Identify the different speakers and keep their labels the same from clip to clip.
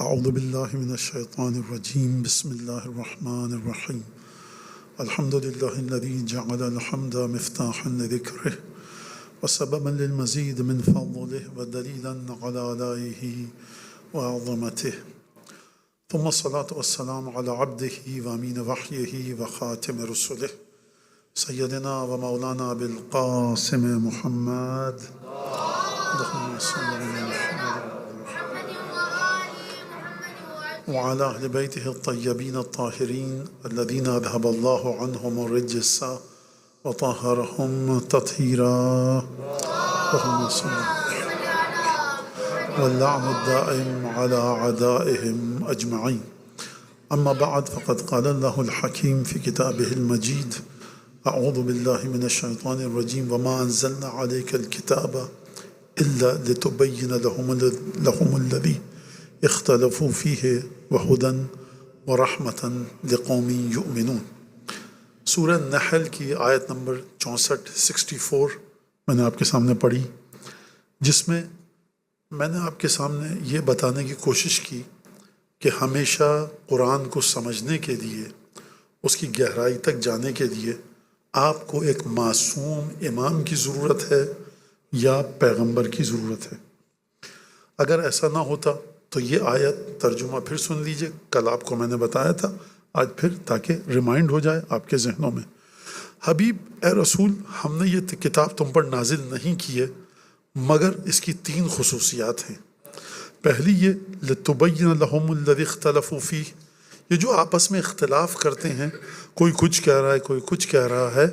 Speaker 1: اعوذ باللہ من الشیطان الرجیم بسم اللہ الرحمن الرحیم الحمد للہ الذی جعل الحمد مفتاحا لذکرہ وسببا للمزید من فضلہ ودلیلا علی آلائہ وعظمتہ ثم الصلاة والسلام علی عبدہ وامین وحیہ وخاتم رسلہ سیدنا ومولانا بالقاسم محمد اللہم صلی علی محمد وعلى أهل بيته الطيبين الطاهرين الذين أذهب الله عنهم الرجس وطهرهم تطهيرا اللهم صل واللعن الدائم على أعدائهم أجمعين. أما بعد فقد قال الله الحكيم في كتابه المجيد أعوذ بالله من الشيطان الرجيم وما أنزلنا عليك الكتاب إلا لتبين لهم الذي اختلفوا فيه وهدى ورحمة لقوم يؤمنون. سورہ نحل کی آیت نمبر 64 میں نے آپ کے سامنے پڑھی، جس میں میں نے آپ کے سامنے یہ بتانے کی کوشش کی کہ ہمیشہ قرآن کو سمجھنے کے لیے، اس کی گہرائی تک جانے کے لیے آپ کو ایک معصوم امام کی ضرورت ہے یا پیغمبر کی ضرورت ہے. اگر ایسا نہ ہوتا تو یہ آیت ترجمہ پھر سن لیجئے، کل آپ کو میں نے بتایا تھا، آج پھر تاکہ ریمائنڈ ہو جائے آپ کے ذہنوں میں. حبیب اے رسول، ہم نے یہ کتاب تم پر نازل نہیں کی ہے مگر اس کی 3 خصوصیات ہیں. پہلی یہ لتبین لہم الذی اختلفوا فیہ، یہ جو آپس میں اختلاف کرتے ہیں، کوئی کچھ کہہ رہا ہے کوئی کچھ کہہ رہا ہے،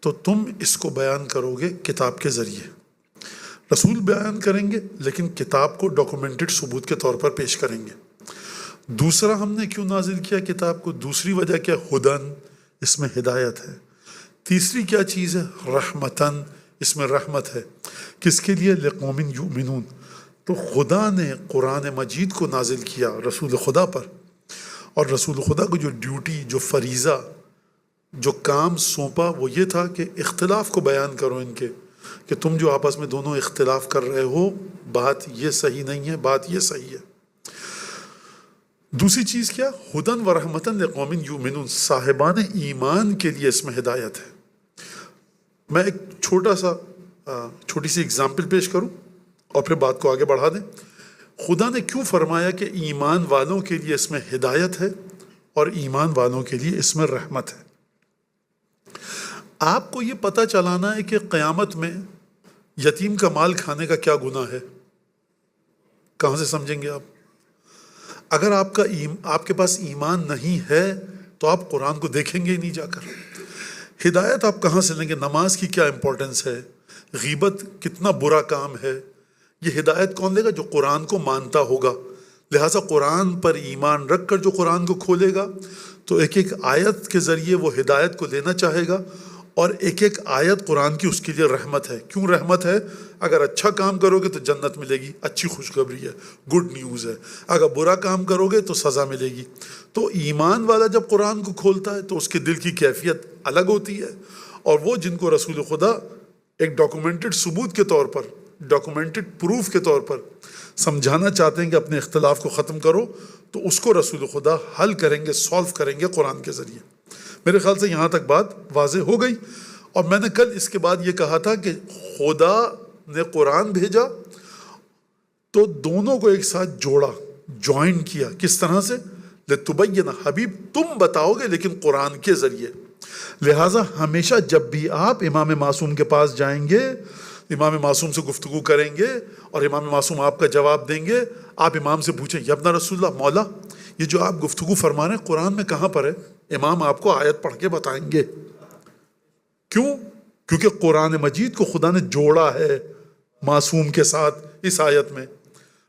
Speaker 1: تو تم اس کو بیان کرو گے کتاب کے ذریعے. رسول بیان کریں گے لیکن کتاب کو ڈاکومنٹڈ ثبوت کے طور پر پیش کریں گے. دوسرا، ہم نے کیوں نازل کیا کتاب کو؟ دوسری وجہ کیا؟ ہدن، اس میں ہدایت ہے. تیسری کیا چیز ہے؟ رحمتن، اس میں رحمت ہے. کس کے لیے؟ لقوم یؤمنون. تو خدا نے قرآن مجید کو نازل کیا رسول خدا پر، اور رسول خدا کو جو ڈیوٹی، جو فریضہ، جو کام سونپا وہ یہ تھا کہ اختلاف کو بیان کرو ان کے، کہ تم جو آپس میں دونوں اختلاف کر رہے ہو، بات یہ صحیح نہیں ہے، بات یہ صحیح ہے. دوسری چیز کیا؟ ہدن و رحمتن لقوم یؤمنون، صاحبان ایمان کے لیے اس میں ہدایت ہے. میں ایک چھوٹی سی اگزامپل پیش کروں اور پھر بات کو آگے بڑھا دیں. خدا نے کیوں فرمایا کہ ایمان والوں کے لیے اس میں ہدایت ہے اور ایمان والوں کے لیے اس میں رحمت ہے؟ آپ کو یہ پتہ چلانا ہے کہ قیامت میں یتیم کا مال کھانے کا کیا گناہ ہے. کہاں سے سمجھیں گے آپ؟ اگر آپ کے پاس ایمان نہیں ہے تو آپ قرآن کو دیکھیں گے ہی نہیں جا کر. ہدایت آپ کہاں سے لیں گے؟ نماز کی کیا امپورٹنس ہے، غیبت کتنا برا کام ہے، یہ ہدایت کون دے گا؟ جو قرآن کو مانتا ہوگا. لہٰذا قرآن پر ایمان رکھ کر جو قرآن کو کھولے گا تو ایک ایک آیت کے ذریعے وہ ہدایت کو لینا چاہے گا، اور ایک ایک آیت قرآن کی اس کے لیے رحمت ہے. کیوں رحمت ہے؟ اگر اچھا کام کرو گے تو جنت ملے گی، اچھی خوشخبری ہے، گڈ نیوز ہے. اگر برا کام کرو گے تو سزا ملے گی. تو ایمان والا جب قرآن کو کھولتا ہے تو اس کے دل کی کیفیت الگ ہوتی ہے. اور وہ جن کو رسول خدا ایک ڈاکومنٹڈ ثبوت کے طور پر، ڈاکومنٹڈ پروف کے طور پر سمجھانا چاہتے ہیں کہ اپنے اختلاف کو ختم کرو، تو اس کو رسول خدا حل کریں گے، سولو کریں گے قرآن کے ذریعے. میرے خیال سے یہاں تک بات واضح ہو گئی. اور میں نے کل اس کے بعد یہ کہا تھا کہ خدا نے قرآن بھیجا تو دونوں کو ایک ساتھ جوڑا، جوائن کیا. کس طرح سے؟ لتبین، حبیب تم بتاؤ گے لیکن قرآن کے ذریعے. لہٰذا ہمیشہ جب بھی آپ امام معصوم کے پاس جائیں گے، امام معصوم سے گفتگو کریں گے اور امام معصوم آپ کا جواب دیں گے، آپ امام سے پوچھیں یا ابن رسول اللہ، مولا یہ جو آپ گفتگو فرما رہے ہیں قرآن میں کہاں پر ہے؟ امام آپ کو آیت پڑھ کے بتائیں گے. کیوں؟ کیونکہ قرآن مجید کو خدا نے جوڑا ہے معصوم کے ساتھ اس آیت میں.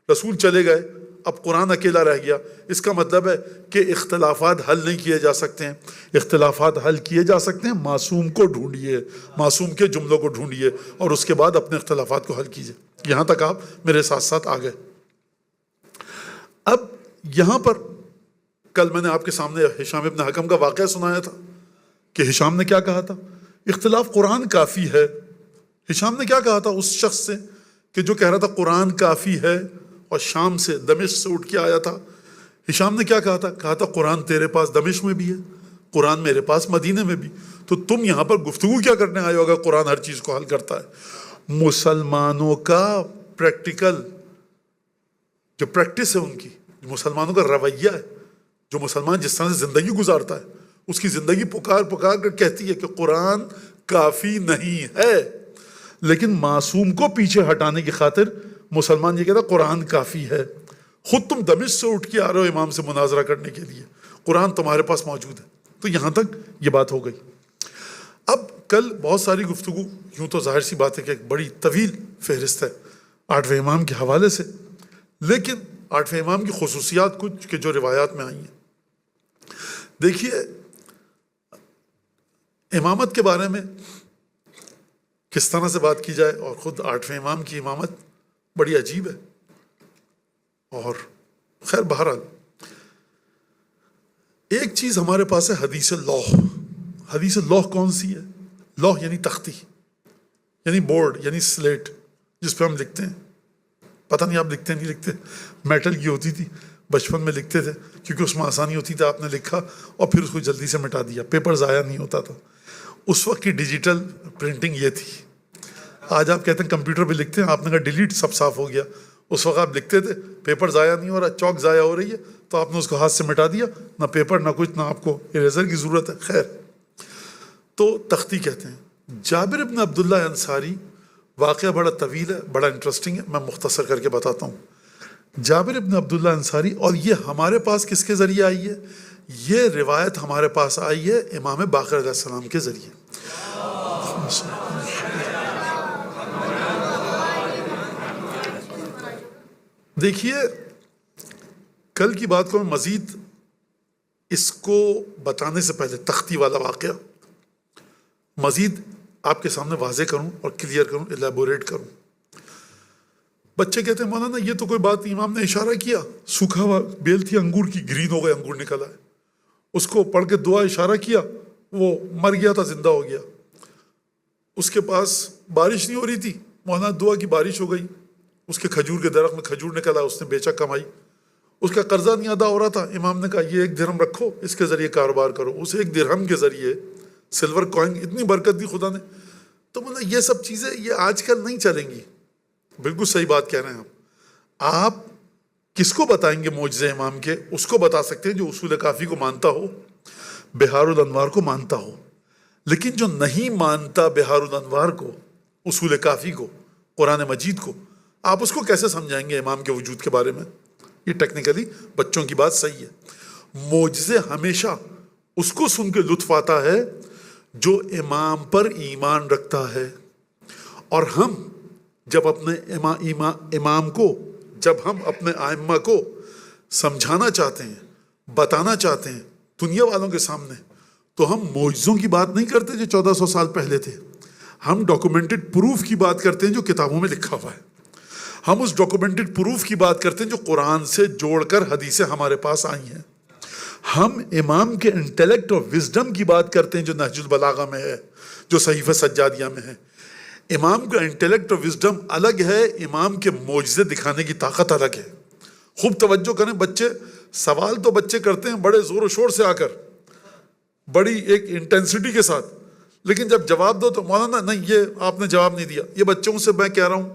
Speaker 1: رسول چلے گئے، اب قرآن اکیلا رہ گیا. اس کا مطلب ہے کہ اختلافات حل نہیں کیے جا سکتے ہیں. اختلافات حل کیے جا سکتے ہیں، معصوم کو ڈھونڈیے، معصوم کے جملوں کو ڈھونڈیے اور اس کے بعد اپنے اختلافات کو حل کیجیے. یہاں تک آپ میرے ساتھ ساتھ آ گئے. اب یہاں پر کل میں نے آپ کے سامنے ہشام ابن حکم کا واقعہ سنایا تھا کہ ہشام نے کیا کہا تھا؟ اختلاف قرآن کافی ہے. ہشام نے کیا کہا تھا اس شخص سے کہ جو کہہ رہا تھا قرآن کافی ہے اور شام سے دمشق سے اٹھ کے آیا تھا. ہشام نے کیا کہا تھا؟ کہا تھا قرآن تیرے پاس دمشق میں بھی ہے، قرآن میرے پاس مدینے میں بھی، تو تم یہاں پر گفتگو کیا کرنے آئے ہو اگر قرآن ہر چیز کو حل کرتا ہے؟ مسلمانوں کا پریکٹیکل جو پریکٹس ہے، ان کی مسلمانوں کا رویہ ہے، جو مسلمان جس طرح سے زندگی گزارتا ہے، اس کی زندگی پکار پکار کر کہتی ہے کہ قرآن کافی نہیں ہے. لیکن معصوم کو پیچھے ہٹانے کی خاطر مسلمان یہ کہتا ہے قرآن کافی ہے. خود تم دمشق سے اٹھ کے آ رہے ہو امام سے مناظرہ کرنے کے لیے، قرآن تمہارے پاس موجود ہے. تو یہاں تک یہ بات ہو گئی. اب کل بہت ساری گفتگو، یوں تو ظاہر سی بات ہے کہ ایک بڑی طویل فہرست ہے 8ویں امام کے حوالے سے، لیکن 8ویں امام کی خصوصیات کچھ کہ جو روایات میں آئی ہیں. دیکھیے امامت کے بارے میں کس طرح سے بات کی جائے، اور خود 8ویں امام کی امامت بڑی عجیب ہے. اور خیر بہرحال ایک چیز ہمارے پاس ہے حدیث لوح. حدیث لوح کون سی ہے؟ لوح یعنی تختی، یعنی بورڈ، یعنی سلیٹ جس پہ ہم لکھتے ہیں. پتہ نہیں آپ لکھتے نہیں لکھتے، میٹل کی ہوتی تھی، بچپن میں لکھتے تھے کیونکہ اس میں آسانی ہوتی تھی. آپ نے لکھا اور پھر اس کو جلدی سے مٹا دیا، پیپر ضائع نہیں ہوتا تھا. اس وقت کی ڈیجیٹل پرنٹنگ یہ تھی. آج آپ کہتے ہیں کمپیوٹر پہ لکھتے ہیں، آپ نے کہا ڈیلیٹ، سب صاف ہو گیا. اس وقت آپ لکھتے تھے، پیپر ضائع نہیں ہو رہا، چاک ضائع ہو رہی ہے، تو آپ نے اس کو ہاتھ سے مٹا دیا، نہ پیپر نہ کچھ، نہ آپ کو اریزر کی ضرورت ہے. خیر، تو تختی کہتے ہیں. جابر ابن عبداللہ انصاری، واقعہ بڑا طویل ہے، بڑا انٹرسٹنگ ہے، میں مختصر کر کے بتاتا ہوں. جابر ابن عبداللہ انصاری، اور یہ ہمارے پاس کس کے ذریعے آئی ہے؟ یہ روایت ہمارے پاس آئی ہے امام باقر علیہ السلام کے ذریعے. دیکھیے کل کی بات کو میں مزید اس کو بتانے سے پہلے تختی والا واقعہ مزید آپ کے سامنے واضح کروں اور کلیئر کروں، الیبوریٹ کروں. بچے کہتے ہیں مولانا یہ تو کوئی بات نہیں، امام نے اشارہ کیا، سوکھا ہوا بیل تھی انگور کی، گرین ہو گئے، انگور نکل آئے، اس کو پڑھ کے دعا اشارہ کیا، وہ مر گیا تھا، زندہ ہو گیا. اس کے پاس بارش نہیں ہو رہی تھی، مولانا دعا کی بارش ہو گئی، اس کے کھجور کے درخت میں کھجور نکلا، اس نے بیچا، کمائی. اس کا قرضہ نہیں ادا ہو رہا تھا، امام نے کہا یہ 1 درہم رکھو، اس کے ذریعے کاروبار کرو. اس 1 درہم کے ذریعے سلور کوائن، اتنی برکت دی خدا نے. تو مطلب یہ سب چیزیں یہ آج کل نہیں چلیں گی. بالکل صحیح بات کہہ رہے ہیں آپ کس کو بتائیں گے معجزے امام کے؟ اس کو بتا سکتے ہیں جو اصول کافی کو مانتا ہو، بہار الانوار کو مانتا ہو. لیکن جو نہیں مانتا بہار الانوار کو، اصول کافی کو، قرآن مجید کو، آپ اس کو کیسے سمجھائیں گے امام کے وجود کے بارے میں؟ یہ ٹیکنیکلی بچوں کی بات صحیح ہے. معجزے ہمیشہ اس کو سن کے لطف آتا ہے جو امام پر ایمان رکھتا ہے. اور ہم جب اپنے امام کو، جب ہم اپنے ائمہ کو سمجھانا چاہتے ہیں، بتانا چاہتے ہیں دنیا والوں کے سامنے، تو ہم معجزوں کی بات نہیں کرتے جو 1400 سال پہلے تھے. ہم ڈاکومنٹڈ پروف کی بات کرتے ہیں جو کتابوں میں لکھا ہوا ہے. ہم اس ڈاکومنٹڈ پروف کی بات کرتے ہیں جو قرآن سے جوڑ کر حدیثیں ہمارے پاس آئی ہیں. ہم امام کے انٹیلیکٹ اور وزڈم کی بات کرتے ہیں جو نہج البلاغہ میں ہے، جو صحیفہ سجادیہ میں ہے. امام کا انٹیلیکٹ اور وزڈم الگ ہے، امام کے معجزے دکھانے کی طاقت الگ ہے. خوب توجہ کریں بچے، سوال تو بچے کرتے ہیں بڑے زور و شور سے آ کر، بڑی ایک انٹینسٹی کے ساتھ، لیکن جب جواب دو تو مولانا نہیں یہ آپ نے جواب نہیں دیا. یہ بچوں سے میں کہہ رہا ہوں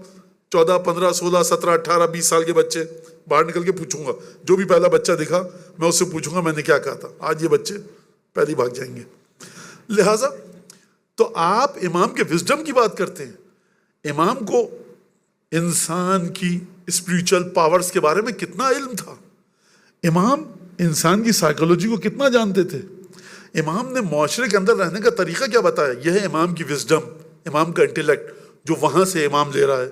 Speaker 1: 14 15 16 17 18 20 سال کے بچے، باہر نکل کے پوچھوں گا، جو بھی پہلا بچہ دکھا میں اس سے پوچھوں گا میں نے کیا کہا تھا. آج یہ بچے پہلے بھاگ جائیں گے. لہٰذا تو آپ امام کے وزڈم کی بات کرتے ہیں. امام کو انسان کی اسپریچول پاورز کے بارے میں کتنا علم تھا، امام انسان کی سائیکولوجی کو کتنا جانتے تھے، امام نے معاشرے کے اندر رہنے کا طریقہ کیا بتایا. یہ ہے امام کی وزڈم، امام کا انٹیلیکٹ جو وہاں سے امام لے رہا ہے.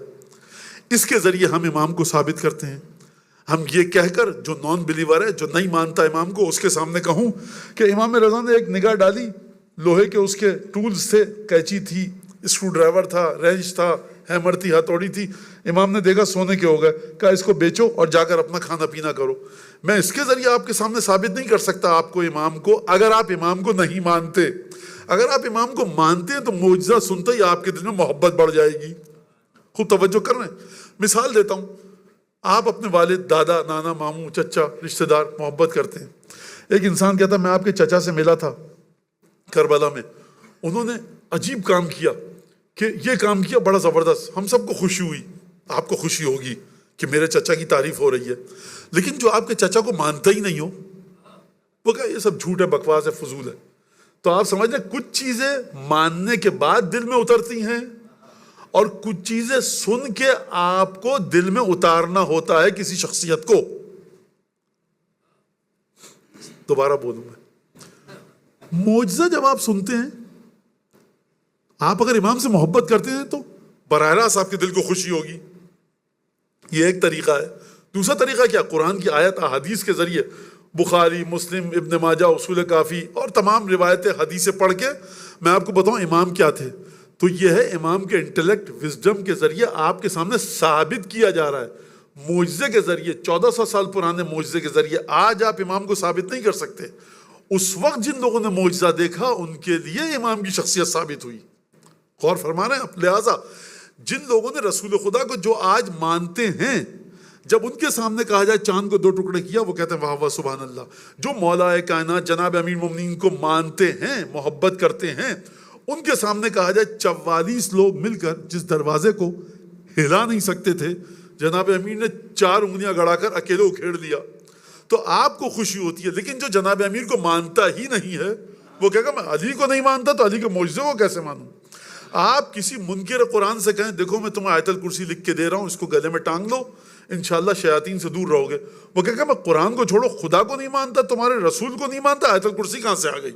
Speaker 1: اس کے ذریعے ہم امام کو ثابت کرتے ہیں. ہم یہ کہہ کر جو نان بلیور ہے، جو نہیں مانتا امام کو، اس کے سامنے کہوں کہ امام رضا نے ایک نگاہ ڈالی، لوہے کے اس کے ٹولز تھے، قینچی تھی، اسکرو ڈرائیور تھا، رینچ تھا، ہیمر تھی، ہتھوڑی تھی. امام نے دیکھا سونے کے ہو گئے، کہا اس کو بیچو اور جا کر اپنا کھانا پینا کرو. میں اس کے ذریعے آپ کے سامنے ثابت نہیں کر سکتا آپ کو امام کو، اگر آپ امام کو نہیں مانتے. اگر آپ امام کو مانتے ہیں تو معجزہ سنتے ہی آپ کے دل میں محبت بڑھ جائے گی. خوب توجہ کر رہے ہیں. مثال دیتا ہوں، آپ اپنے والد، دادا، نانا، ماموں، چچا، رشتہ دار محبت کرتے ہیں. ایک انسان کہتا میں آپ کے چچا سے ملا تھا کربلا میں، انہوں نے عجیب کام کیا کہ یہ کام کیا بڑا زبردست، ہم سب کو خوشی ہوئی. آپ کو خوشی ہوگی کہ میرے چچا کی تعریف ہو رہی ہے، لیکن جو آپ کے چچا کو مانتا ہی نہیں ہو وہ کہا یہ سب جھوٹ ہے، بکواس ہے، فضول ہے. تو آپ سمجھ لیں کچھ چیزیں ماننے کے بعد دل میں اترتی ہیں اور کچھ چیزیں سن کے آپ کو دل میں اتارنا ہوتا ہے کسی شخصیت کو. دوبارہ بولوں میں، معجزہ جب آپ سنتے ہیں، آپ اگر امام سے محبت کرتے ہیں تو براہ راست آپ کے دل کو خوشی ہوگی. یہ ایک طریقہ ہے. دوسرا طریقہ کیا؟ قرآن کی آیت احادیث کے ذریعے، بخاری، مسلم، ابن ماجہ، اصول کافی اور تمام روایتیں حدیثیں پڑھ کے میں آپ کو بتاؤں امام کیا تھے. تو یہ ہے امام کے انٹلیکٹ، وزڈم کے ذریعے آپ کے سامنے ثابت کیا جا رہا ہے معجزے کے ذریعے. 1400 سال پرانے معجزے کے ذریعے آج آپ امام کو ثابت نہیں کر سکتے. اس وقت جن لوگوں نے معجزہ دیکھا ان کے لیے امام کی شخصیت ثابت ہوئی. غور فرما رہے ہیں؟ لہٰذا جن لوگوں نے رسول خدا کو جو آج مانتے ہیں، جب ان کے سامنے کہا جائے چاند کو 2 ٹکڑے کیا، وہ کہتے ہیں واہ واہ سبحان اللہ. جو مولا کائنات جناب امیر المومنین کو مانتے ہیں، محبت کرتے ہیں، ان کے سامنے کہا جائے 44 لوگ مل کر جس دروازے کو ہلا نہیں سکتے تھے، جناب امیر نے 4 انگلیاں گڑا کر اکیلے اکھیڑ دیا، تو آپ کو خوشی ہوتی ہے. لیکن جو جناب امیر کو مانتا ہی نہیں ہے وہ کہے گا میں علی کو نہیں مانتا تو علی کے معجزے کو کیسے مانوں. آپ کسی منکر قرآن سے کہیں دیکھو میں تمہیں آیت الکرسی لکھ کے دے رہا ہوں، اس کو گلے میں ٹانگ لو، انشاءاللہ شیاطین سے دور رہو گے. وہ کہے گا میں قرآن کو چھوڑو خدا کو نہیں مانتا، تمہارے رسول کو نہیں مانتا، آیت الکرسی کہاں سے آ گئی.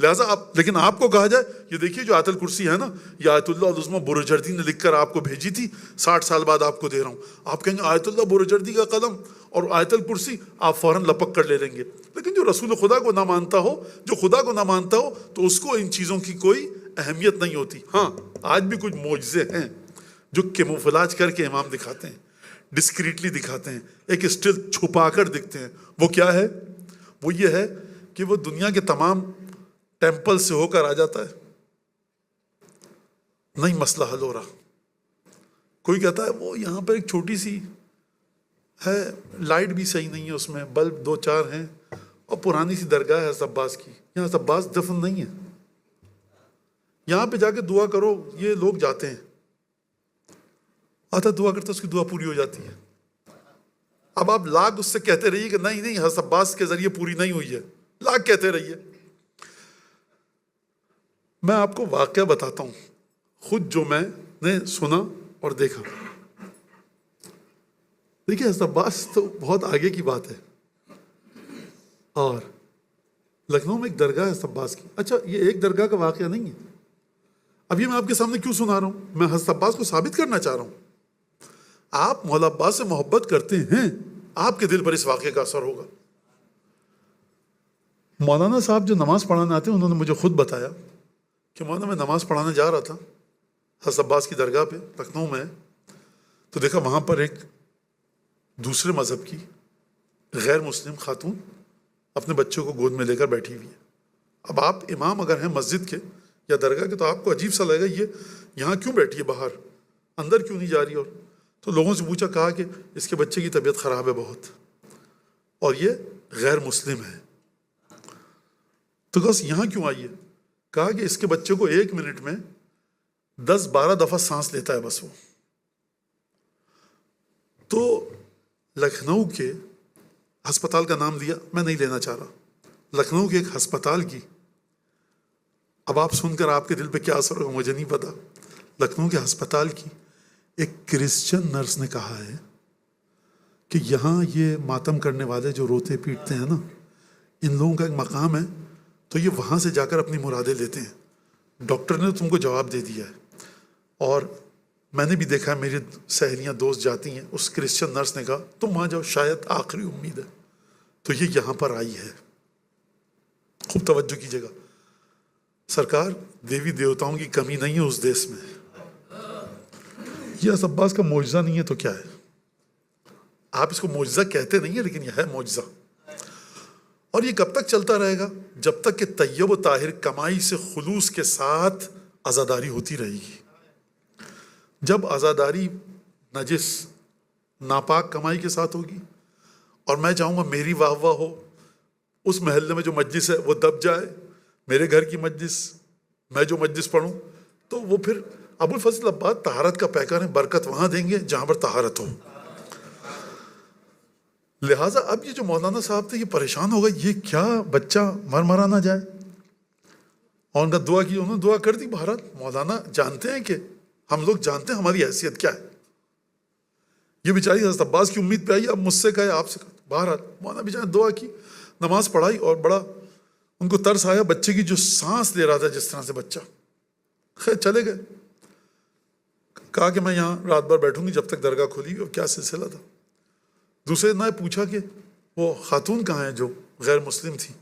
Speaker 1: لہٰذا لیکن آپ کو کہا جائے یہ دیکھیے جو آیت الکرسی ہے نا، یہ آیت اللہ العظمہ برجردی نے لکھ کر آپ کو بھیجی تھی، 60 سال بعد آپ کو دے رہا ہوں. آپ کہیں گے آیت اللہ برجردی کا قلم اور آیت الکرسی، آپ فوراً لپک کر لے لیں گے. لیکن جو رسول خدا کو نہ مانتا ہو، جو خدا کو نہ مانتا ہو، تو اس کو ان چیزوں کی کوئی اہمیت نہیں ہوتی. ہاں آج بھی کچھ معجزے ہیں جو کیموفلاج کر کے امام دکھاتے ہیں، ڈسکریٹلی دکھاتے ہیں، ایک اسٹل چھپا کر دکھتے ہیں. وہ کیا ہے؟ وہ یہ ہے کہ وہ دنیا کے تمام ٹیمپل سے ہو کر آ جاتا ہے، نہیں مسئلہ حل ہو رہا. کوئی کہتا ہے وہ یہاں پر ایک چھوٹی سی ہے، لائٹ بھی صحیح نہیں ہے اس میں، بلب 2-4 ہیں، اور پرانی سی درگاہ ہے حضرت عباس کی، یہاں حضرت عباس دفن نہیں ہے، یہاں پہ جا کے دعا کرو. یہ لوگ جاتے ہیں، آتا دعا کرتا اس کی دعا پوری ہو جاتی ہے. اب آپ لاکھ اس سے کہتے رہیے کہ نہیں نہیں حضرت عباس کے ذریعے پوری نہیں ہوئی ہے، لاکھ کہتے رہیے. میں آپ کو واقعہ بتاتا ہوں خود جو میں نے سنا اور دیکھا. دیکھیے حضرت عباس تو بہت آگے کی بات ہے، اور لکھنؤ میں ایک درگاہ ہے حضرت عباس کی. اچھا یہ ایک درگاہ کا واقعہ نہیں ہے. اب یہ میں آپ کے سامنے کیوں سنا رہا ہوں؟ میں حضرت عباس کو ثابت کرنا چاہ رہا ہوں. آپ مولا عباس سے محبت کرتے ہیں، آپ کے دل پر اس واقعے کا اثر ہوگا. مولانا صاحب جو نماز پڑھانے آتے ہیں انہوں نے مجھے خود بتایا کہ مولانا میں نماز پڑھانے جا رہا تھا حضرت عباس کی درگاہ پہ لکھنؤ میں، تو دیکھا وہاں پر ایک دوسرے مذہب کی غیر مسلم خاتون اپنے بچوں کو گود میں لے کر بیٹھی ہوئی ہے. اب آپ امام اگر ہیں مسجد کے یا درگاہ کے تو آپ کو عجیب سا لگے گا، یہ یہاں کیوں بیٹھی ہے، باہر اندر کیوں نہیں جا رہی. اور تو لوگوں سے پوچھا، کہا کہ اس کے بچے کی طبیعت خراب ہے بہت اور یہ غیر مسلم ہے. تو بس یہاں کیوں آئی ہے؟ کہا کہ اس کے بچے کو 1 منٹ میں 10-12 دفعہ سانس لیتا ہے بس وہ. تو لکھنؤ کے ہسپتال کا نام لیا، میں نہیں لینا چاہ رہا، لکھنؤ کے ایک ہسپتال کی، اب آپ سن کر آپ کے دل پہ کیا اثر ہوگا مجھے نہیں پتا. لکھنؤ کے ہسپتال کی ایک کرسچن نرس نے کہا ہے کہ یہاں یہ ماتم کرنے والے جو روتے پیٹتے ہیں نا، ان لوگوں کا ایک مقام ہے، تو یہ وہاں سے جا کر اپنی مرادیں لیتے ہیں. ڈاکٹر نے تم کو جواب دے دیا ہے، اور میں نے بھی دیکھا ہے، میری سہیلیاں دوست جاتی ہیں. اس کرسچن نرس نے کہا تم وہاں جاؤ، شاید آخری امید ہے. تو یہ یہاں پر آئی ہے. خوب توجہ کیجیے گا، سرکار دیوی دیوتاؤں کی کمی نہیں ہے اس دیس میں. یہ حضرت عباس کا معجزہ نہیں ہے تو کیا ہے؟ آپ اس کو معجزہ کہتے نہیں ہیں لیکن یہ ہے معجزہ. اور یہ کب تک چلتا رہے گا؟ جب تک کہ طیب و طاہر کمائی سے خلوص کے ساتھ عزاداری ہوتی رہے گی. جب عزاداری نجس ناپاک کمائی کے ساتھ ہوگی، اور میں چاہوں گا میری واہ واہ ہو، اس محلے میں جو مجلس ہے وہ دب جائے، میرے گھر کی مجلس، میں جو مجلس پڑھوں، تو وہ پھر ابوالفضل عباس طہارت کا پیکر ہیں، برکت وہاں دیں گے جہاں پر طہارت ہو۔ لہٰذا اب یہ جو مولانا صاحب تھے یہ پریشان ہو گئے، یہ کیا بچہ مر مرا نہ جائے، اور ان کا دعا کی، انہوں نے دعا کر دی۔ بہرحال مولانا جانتے ہیں کہ ہم لوگ جانتے ہیں ہماری حیثیت کیا ہے، یہ بیچاری حضرت عباس کی امید پہ آئی، اب مجھ سے کہے آپ سے کہے۔ بہرحال مولانا بیچارے دعا کی، نماز پڑھائی، اور بڑا ان کو ترس آیا بچے کی جو سانس لے رہا تھا جس طرح سے بچہ۔ خیر چلے گئے، کہا کہ میں یہاں رات بھر بیٹھوں گی جب تک درگاہ کھولی گی، اور کیا سلسلہ تھا۔ دوسرے دن پوچھا کہ وہ خاتون کہاں ہیں جو غیر مسلم تھی،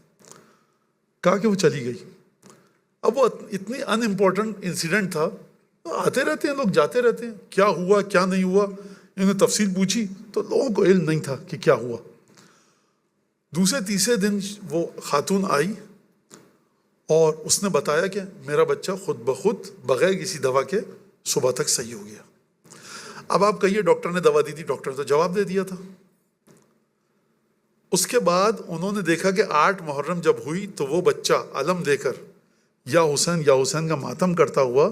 Speaker 1: کہا کہ وہ چلی گئی۔ اب وہ اتنی ان امپورٹنٹ انسیڈنٹ تھا، آتے رہتے ہیں لوگ، جاتے رہتے ہیں، کیا ہوا کیا نہیں ہوا، انہوں نے تفصیل پوچھی تو لوگوں کو علم نہیں تھا کہ کیا ہوا۔ دوسرے تیسرے دن وہ خاتون آئی اور اس نے بتایا کہ میرا بچہ خود بخود بغیر کسی دوا کے صبح تک صحیح ہو گیا۔ اب آپ کہیے ڈاکٹر نے دوا دی تھی، ڈاکٹر نے تو جواب دے دیا تھا۔ اس کے بعد انہوں نے دیکھا کہ 8 محرم جب ہوئی تو وہ بچہ علم دے کر یا حسین کا ماتم کرتا ہوا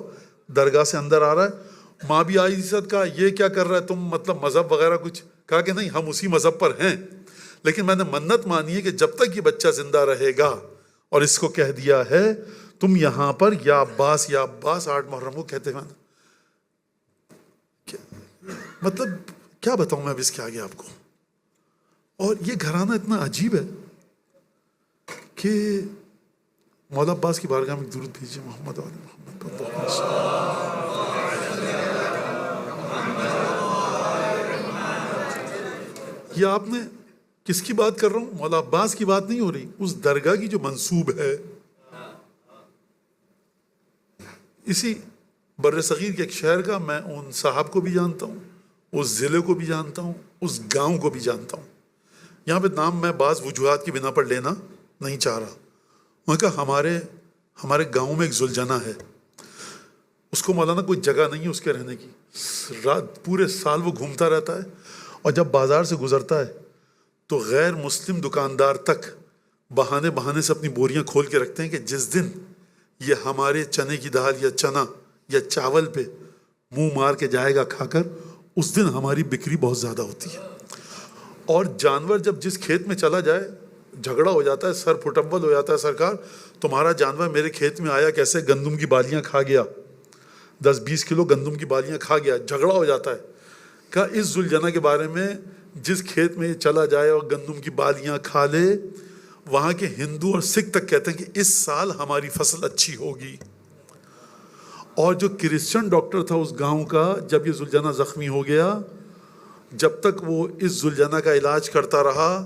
Speaker 1: درگاہ سے اندر آ رہا ہے۔ ماں بھی آئی تھی، کہا یہ کیا کر رہا ہے تم، مطلب مذہب وغیرہ کچھ؟ کہا کہ نہیں، ہم اسی مذہب پر ہیں، لیکن میں نے منت مانی ہے کہ جب تک یہ بچہ زندہ رہے گا، اور اس کو کہہ دیا ہے تم یہاں پر یا عباس 8 محرم کو کہتے ہیں۔ مطلب کیا بتاؤں میں اب اس کے آگے آپ کو۔ اور یہ گھرانہ اتنا عجیب ہے کہ مولا عباس کی بارگاہ میں درود بھیجیے، محمد علی محمد۔ یہ آپ نے کس کی بات کر رہا ہوں؟ مولا عباس کی بات نہیں ہو رہی، اس درگاہ کی جو منسوب ہے۔ اسی بر صغیر کے ایک شہر کا میں ان صاحب کو بھی جانتا ہوں، اس ضلع کو بھی جانتا ہوں، اس گاؤں کو بھی جانتا ہوں۔ یہاں پہ نام میں بعض وجوہات کی بنا پر لینا نہیں چاہ رہا۔ انہوں نے کہا ہمارے گاؤں میں ایک ذوالجنہ ہے، اس کو مولانا کوئی جگہ نہیں ہے اس کے رہنے کی، پورے سال وہ گھومتا رہتا ہے، اور جب بازار سے گزرتا ہے تو غیر مسلم دکاندار تک بہانے سے اپنی بوریاں کھول کے رکھتے ہیں کہ جس دن یہ ہمارے چنے کی دال یا چنا یا چاول پہ منہ مار کے جائے گا کھا کر، اس دن ہماری بکری بہت زیادہ ہوتی ہے۔ اور جانور جب جس کھیت میں چلا جائے جھگڑا ہو جاتا ہے، سر پھٹبل ہو جاتا ہے، سرکار تمہارا جانور میرے کھیت میں آیا کیسے، گندم کی بالیاں کھا گیا، 10-20 کلو گندم کی بالیاں کھا گیا، جھگڑا ہو جاتا ہے۔ کہا اس ذوالجنہ کے بارے میں جس کھیت میں یہ چلا جائے اور گندم کی بالیاں کھا لے، وہاں کے ہندو اور سکھ تک کہتے ہیں کہ اس سال ہماری فصل اچھی ہوگی۔ اور جو کرسچن ڈاکٹر تھا اس گاؤں کا، جب یہ ذوالجنہ زخمی ہو گیا، جب تک وہ اس ذوالجنہ کا علاج کرتا رہا،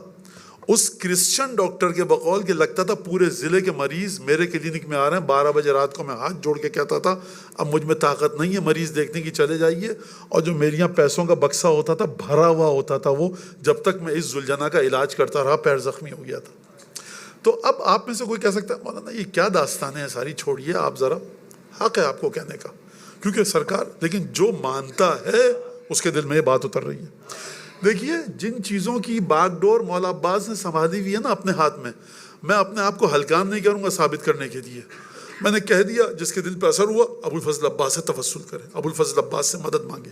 Speaker 1: اس کرسچن ڈاکٹر کے بقول کہ لگتا تھا پورے ضلع کے مریض میرے کلینک میں آ رہے ہیں۔ 12 بجے رات کو میں ہاتھ جوڑ کے کہتا تھا اب مجھ میں طاقت نہیں ہے مریض دیکھنے کی، چلے جائیے۔ اور جو میرے یہاں پیسوں کا بکسہ ہوتا تھا بھرا ہوا ہوتا تھا وہ، جب تک میں اس ذوالجنہ کا علاج کرتا رہا، پیر زخمی ہو گیا تھا۔ تو اب آپ میں سے کوئی کہہ سکتا ہے مولانا یہ کیا داستانیں ہیں ساری، چھوڑیے آپ ذرا، حق ہے آپ کو کہنے کا، کیونکہ سرکار، لیکن جو مانتا ہے اس کے دل میں یہ بات اتر رہی ہے۔ دیکھیے جن چیزوں کی باغ ڈور مولا عباس نے سنبھالی ہوئی ہے نا اپنے ہاتھ میں اپنے آپ کو ہلکان نہیں کروں گا ثابت کرنے کے لیے۔ میں نے کہہ دیا جس کے دل پہ اثر ہوا ابوالفضل عباس سے توسل کرے، ابوالفضل عباس سے مدد مانگے۔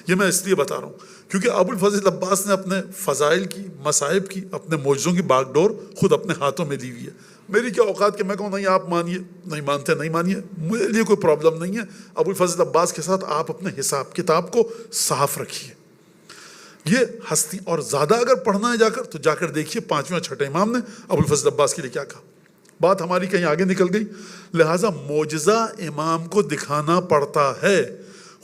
Speaker 1: یہ میں اس لیے بتا رہا ہوں کیونکہ ابوالفضل عباس نے اپنے فضائل کی، مصائب کی، اپنے معجزوں کی باغ ڈور خود اپنے ہاتھوں میں لی ہوئی ہے۔ میری کیا اوقات کہ میں کہوں نہیں آپ مانیے، نہیں مانتے نہیں مانیے، میرے لیے کوئی پرابلم نہیں ہے۔ ابوالفضل عباس کے ساتھ آپ اپنے حساب کتاب کو صاف رکھیے۔ یہ ہستی، اور زیادہ اگر پڑھنا ہے جا کر دیکھیے 5ویں اور 6ٹھے امام نے ابوالفضل عباس کے لیے کیا کہا۔ بات ہماری کہیں آگے نکل گئی، لہٰذا معجزہ امام کو دکھانا پڑتا ہے۔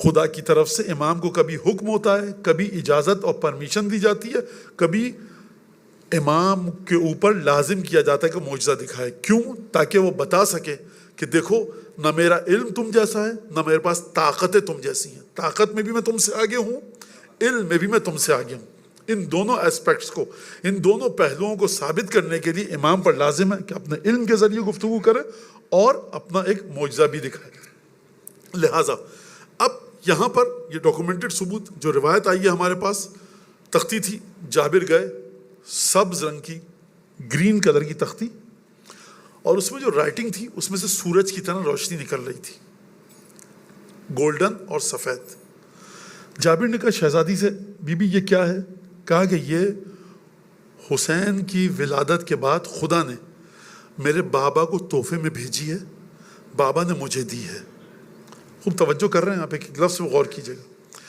Speaker 1: خدا کی طرف سے امام کو کبھی حکم ہوتا ہے، کبھی اجازت اور پرمیشن دی جاتی ہے، کبھی امام کے اوپر لازم کیا جاتا ہے کہ معجزہ دکھائے۔ کیوں؟ تاکہ وہ بتا سکے کہ دیکھو نہ میرا علم تم جیسا ہے، نہ میرے پاس طاقتیں تم جیسی ہیں، طاقت میں بھی میں تم سے آگے ہوں، علم میں بھی میں تم سے آگے ہوں۔ ان دونوں ایسپیکٹس کو، ان دونوں پہلوؤں کو ثابت کرنے کے لیے امام پر لازم ہے کہ اپنے علم کے ذریعے گفتگو کرے اور اپنا ایک معجزہ بھی دکھائے۔ لہٰذا اب یہاں پر یہ ڈاکومنٹڈ ثبوت جو روایت آئی ہے ہمارے پاس، تختی تھی، جابر گئے، سبز رنگ کی، گرین کلر کی تختی، اور اس میں جو رائٹنگ تھی اس میں سے سورج کی طرح روشنی نکل رہی تھی، گولڈن اور سفید۔ جابر نے کہا شہزادی سے، بی بی یہ کیا ہے؟ کہا کہ یہ حسین کی ولادت کے بعد خدا نے میرے بابا کو تحفے میں بھیجی ہے، بابا نے مجھے دی ہے۔ خوب توجہ کر رہے ہیں آپ، ایک لفظ غور کیجیے گا۔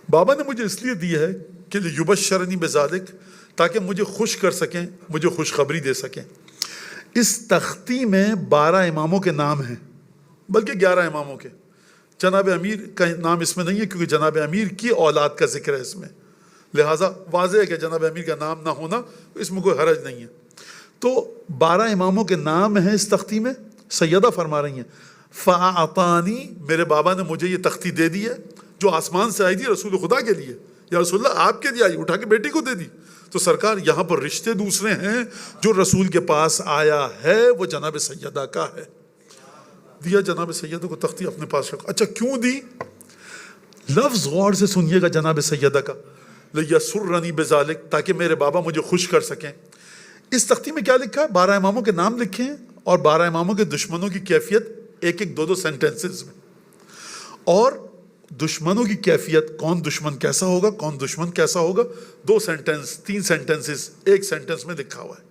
Speaker 1: بابا نے مجھے اس لیے دی ہے کہ یبشرنی بذالک، تاکہ مجھے خوش کر سکیں، مجھے خوشخبری دے سکیں۔ اس تختی میں 12 اماموں کے نام ہیں، بلکہ 11 اماموں کے۔ جناب امیر کا نام اس میں نہیں ہے کیونکہ جناب امیر کی اولاد کا ذکر ہے اس میں، لہٰذا واضح ہے کہ جناب امیر کا نام نہ ہونا اس میں کوئی حرج نہیں ہے۔ تو 12 اماموں کے نام ہیں اس تختی میں۔ سیدہ فرما رہی ہیں فَأَعْطَانِي، میرے بابا نے مجھے یہ تختی دے دی ہے جو آسمان سے آئی تھی رسول خدا کے لیے، یا رسول اللہ آپ کے لیے آئی، اٹھا کے بیٹی کو دے دی۔ تو سرکار یہاں پر رشتے دوسرے ہیں، جو رسول کے پاس آیا ہے وہ جناب سیدہ کا ہے۔ دیا جناب سیدہ کو تختی، اپنے پاس رکھو۔ اچھا کیوں دی؟ لفظ غور سے سنیے گا جناب سیدہ کا، لِيَسُرَّنِي بِذَالِكَ، تاکہ میرے بابا مجھے خوش کر سکیں۔ اس تختی میں کیا لکھا ہے؟ 12 اماموں کے نام لکھے ہیں، اور 12 اماموں کے دشمنوں کی کیفیت ایک ایک 2 سینٹنسز میں، اور دشمنوں کی کیفیت، کون دشمن کیسا ہوگا، کون دشمن کیسا ہوگا، 2 سینٹنس، 3 سینٹنسز ایک سینٹنس میں لکھا ہوا ہے۔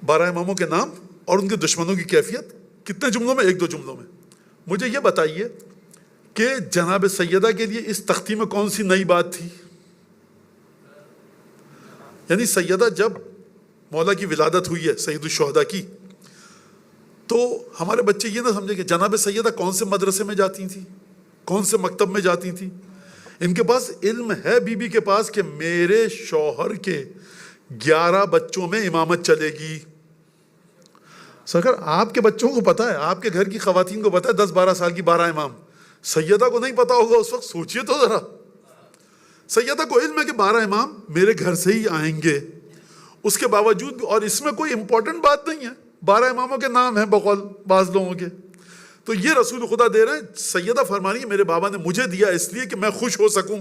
Speaker 1: 12 اماموں کے نام اور ان کے دشمنوں کی کیفیت کتنے جملوں میں؟ 1-2 جملوں میں۔ مجھے یہ بتائیے کہ جناب سیدہ کے لیے اس تختی میں کون سی نئی بات تھی؟ یعنی سیدہ جب مولا کی ولادت ہوئی ہے، سید الشہداء کی، تو ہمارے بچے یہ نہ سمجھے کہ جناب سیدہ کون سے مدرسے میں جاتی تھی، کون سے مکتب میں جاتی تھی۔ ان کے پاس علم ہے، بی بی کے پاس، کہ میرے شوہر کے 11 بچوں میں امامت چلے گی۔ سرکار آپ کے بچوں کو پتا ہے، آپ کے گھر کی خواتین کو پتا ہے 10-12 سال کی 12 امام، سیدہ کو نہیں پتا ہوگا اس وقت؟ سوچئے تو ذرا، سیدہ کو علم ہے کہ 12 امام میرے گھر سے ہی آئیں گے، اس کے باوجود بھی، اور اس میں کوئی امپورٹنٹ بات نہیں ہے، 12 اماموں کے نام ہیں بقول بعض لوگوں کے، تو یہ رسول خدا دے رہے ہیں۔ سیدہ فرما رہی ہے میرے بابا نے مجھے دیا اس لیے کہ میں خوش ہو سکوں۔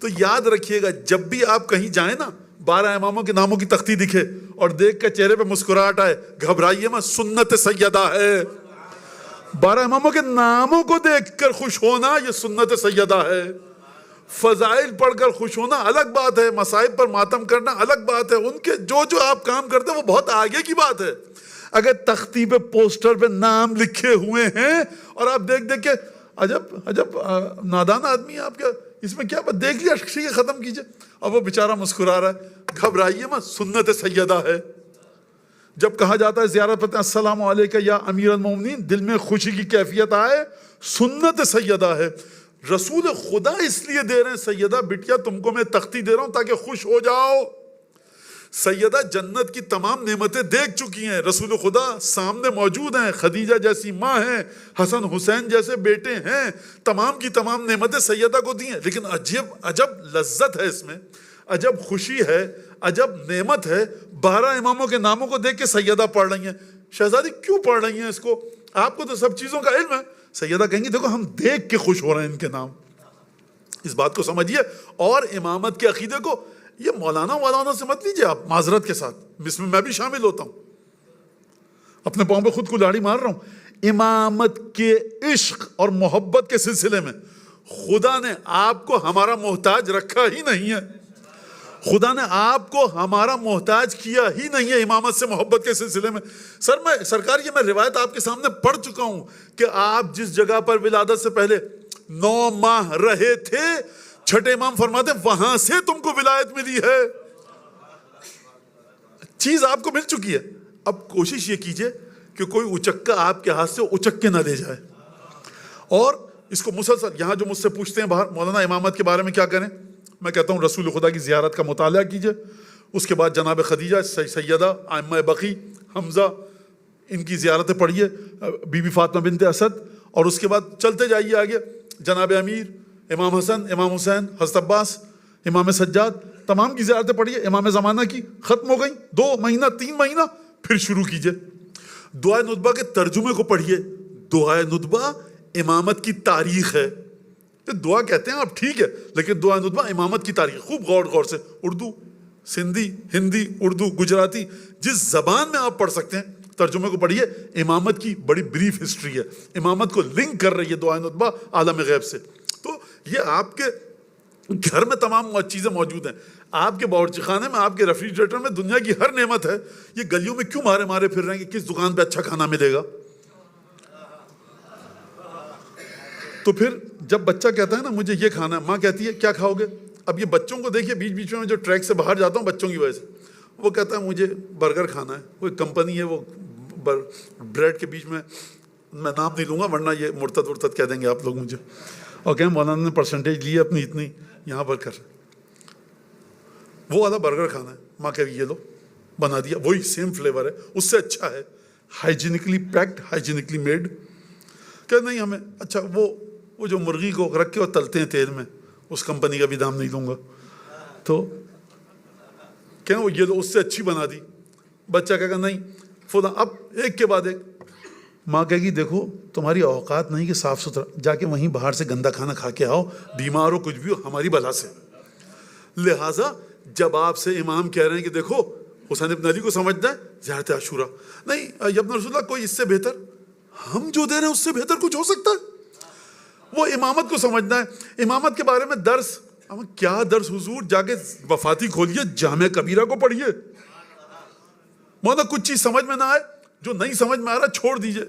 Speaker 1: تو یاد رکھیے گا جب بھی آپ کہیں جائیں نا، 12 اماموں کے ناموں کی تختی دکھے اور دیکھ کر چہرے پہ مسکراہٹ آئے، گھبرائیے مت، سنت سیدہ ہے۔ 12 اماموں کے ناموں کو دیکھ کر خوش ہونا یہ سنت سیدہ ہے۔ فضائل پڑھ کر خوش ہونا الگ بات ہے، مصائب پر ماتم کرنا الگ بات ہے، ان کے جو آپ کام کرتے ہیں وہ بہت آگے کی بات ہے۔ اگر تختی پہ پوسٹر پہ نام لکھے ہوئے ہیں اور آپ دیکھ کے عجب نادان آدمی ہے آپ، کیا اس میں کیا بات، دیکھ لیا شیخ ختم کیجئے، اور وہ بیچارہ مسکرا رہا ہے۔ گھبرائیے مت، سنت سیدہ ہے۔ جب کہا جاتا ہے زیارت پہ السلام علیکہ یا امیر المومنین، دل میں خوشی کی کیفیت آئے، سنت سیدہ ہے۔ رسول خدا اس لیے دے رہے ہیں سیدہ بٹیا تم کو میں تختی دے رہا ہوں تاکہ خوش ہو جاؤ۔ سیدہ جنت کی تمام نعمتیں دیکھ چکی ہیں، رسول خدا سامنے موجود ہیں، خدیجہ جیسی ماں ہیں، حسن حسین جیسے بیٹے ہیں، تمام کی تمام نعمتیں سیدہ کو دی ہیں، لیکن عجب لذت ہے اس میں، عجب خوشی ہے، عجب نعمت ہے۔ 12 اماموں کے ناموں کو دیکھ کے سیدہ پڑھ رہی ہیں۔ شہزادی کیوں پڑھ رہی ہیں اس کو؟ آپ کو تو سب چیزوں کا علم ہے۔ سیدہ کہیں گی دیکھو ہم دیکھ کے خوش ہو رہے ہیں ان کے نام، اس بات کو سمجھیے۔ اور امامت کے عقیدے کو یہ مولانا سے مت لیجیے آپ، معذرت کے ساتھ، اس میں میں بھی شامل ہوتا ہوں، اپنے پاؤں پہ خود کو لاڑھی مار رہا ہوں۔ امامت کے عشق اور محبت کے سلسلے میں خدا نے آپ کو ہمارا محتاج رکھا ہی نہیں ہے، خدا نے آپ کو ہمارا محتاج کیا ہی نہیں ہے امامت سے محبت کے سلسلے میں۔ سرکار یہ میں روایت آپ کے سامنے پڑھ چکا ہوں کہ آپ جس جگہ پر ولادت سے پہلے 9 ماہ رہے تھے، چھٹے امام فرماتے وہاں سے تم کو ولایت ملی ہے، چیز آپ کو مل چکی ہے۔ اب کوشش یہ کیجئے کہ کوئی اچکا آپ کے ہاتھ سے اچک کے نہ لے جائے، اور اس کو مسلسل، یہاں جو مجھ سے پوچھتے ہیں باہر مولانا امامت کے بارے میں کیا کریں، میں کہتا ہوں رسول خدا کی زیارت کا مطالعہ کیجئے، اس کے بعد جناب خدیجہ، سیدہ ائمہ بقی، حمزہ، ان کی زیارتیں پڑھیے، بی بی فاطمہ بنت اسد، اور اس کے بعد چلتے جائیے آگے، جناب امیر، امام حسن، امام حسین، حضرت عباس، امام سجاد، تمام کی زیارتیں پڑھیے۔ امام زمانہ کی ختم ہو گئی، 2 مہینہ 3 مہینہ، پھر شروع کیجئے۔ دعائے ندبہ کے ترجمے کو پڑھیے۔ دعائے ندبہ امامت کی تاریخ ہے، کہ دعا کہتے ہیں آپ ٹھیک ہے، لیکن دعا ندبہ امامت کی تاریخ خوب غور سے، اردو، سندھی، ہندی، اردو، گجراتی، جس زبان میں آپ پڑھ سکتے ہیں ترجمے کو پڑھیے. امامت کی بڑی بریف ہسٹری ہے، امامت کو لنک کر رہی ہے دعائے ندبہ عالم غیب سے. تو یہ آپ کے گھر میں تمام چیزیں موجود ہیں، آپ کے باورچی خانے میں، آپ کے ریفریجریٹر میں دنیا کی ہر نعمت ہے. یہ گلیوں میں کیوں مارے مارے پھر رہے ہیں کہ کس دکان پہ اچھا کھانا ملے گا؟ تو پھر جب بچہ کہتا ہے نا مجھے یہ کھانا ہے، ماں کہتی ہے کیا کھاؤ گے؟ اب یہ بچوں کو دیکھیے، بیچ بیچ میں جو ٹریک سے باہر جاتا ہوں بچوں کی وجہ سے، وہ کہتا ہے مجھے برگر کھانا ہے. کوئی کمپنی ہے وہ بریڈ کے بیچ میں نام نہیں لوں گا ورنہ یہ مرتد کہہ دیں گے آپ لوگ مجھے، اور کہیں مولانا نے پرسنٹیج لی ہے اپنی اتنی یہاں پر کر، وہ والا برگر کھانا ہے. ماں کہ یہ لو بنا دیا، وہی سیم فلیور ہے، اس سے اچھا ہے، ہائیجینکلی پیکڈ، ہائیجینکلی میڈ. کہ نہیں ہمیں اچھا وہ جو مرغی کو رکھ کے اور تلتے ہیں تیل میں، اس کمپنی کا بھی دام نہیں دوں گا. تو کہ وہ یہ لو اس سے اچھی بنا دی. بچہ کہے گا نہیں فلاں، اب ایک کے بعد ایک. ماں کہے گی دیکھو تمہاری اوقات نہیں کہ صاف ستھرا جا کے وہیں باہر سے گندا کھانا کھا کے آؤ، بیمار ہو کچھ بھی ہو ہماری بلا سے. لہٰذا جب آپ سے امام کہہ رہے ہیں کہ دیکھو حسین ابن علی کو سمجھنا ہے زیارت عاشورہ، نہیں یا ابن رسول اللہ کوئی اس سے بہتر، ہم جو دے رہے ہیں اس سے بہتر کچھ ہو سکتا ہے؟ وہ امامت کو سمجھنا ہے. امامت کے بارے میں درس، کیا درس حضور؟ جا کے وفاتی کھولیے، جامع کبیرہ کو پڑھیے. مولانا کچھ چیز سمجھ میں نہ آئے، جو نہیں سمجھ میں آ رہا چھوڑ دیجئے،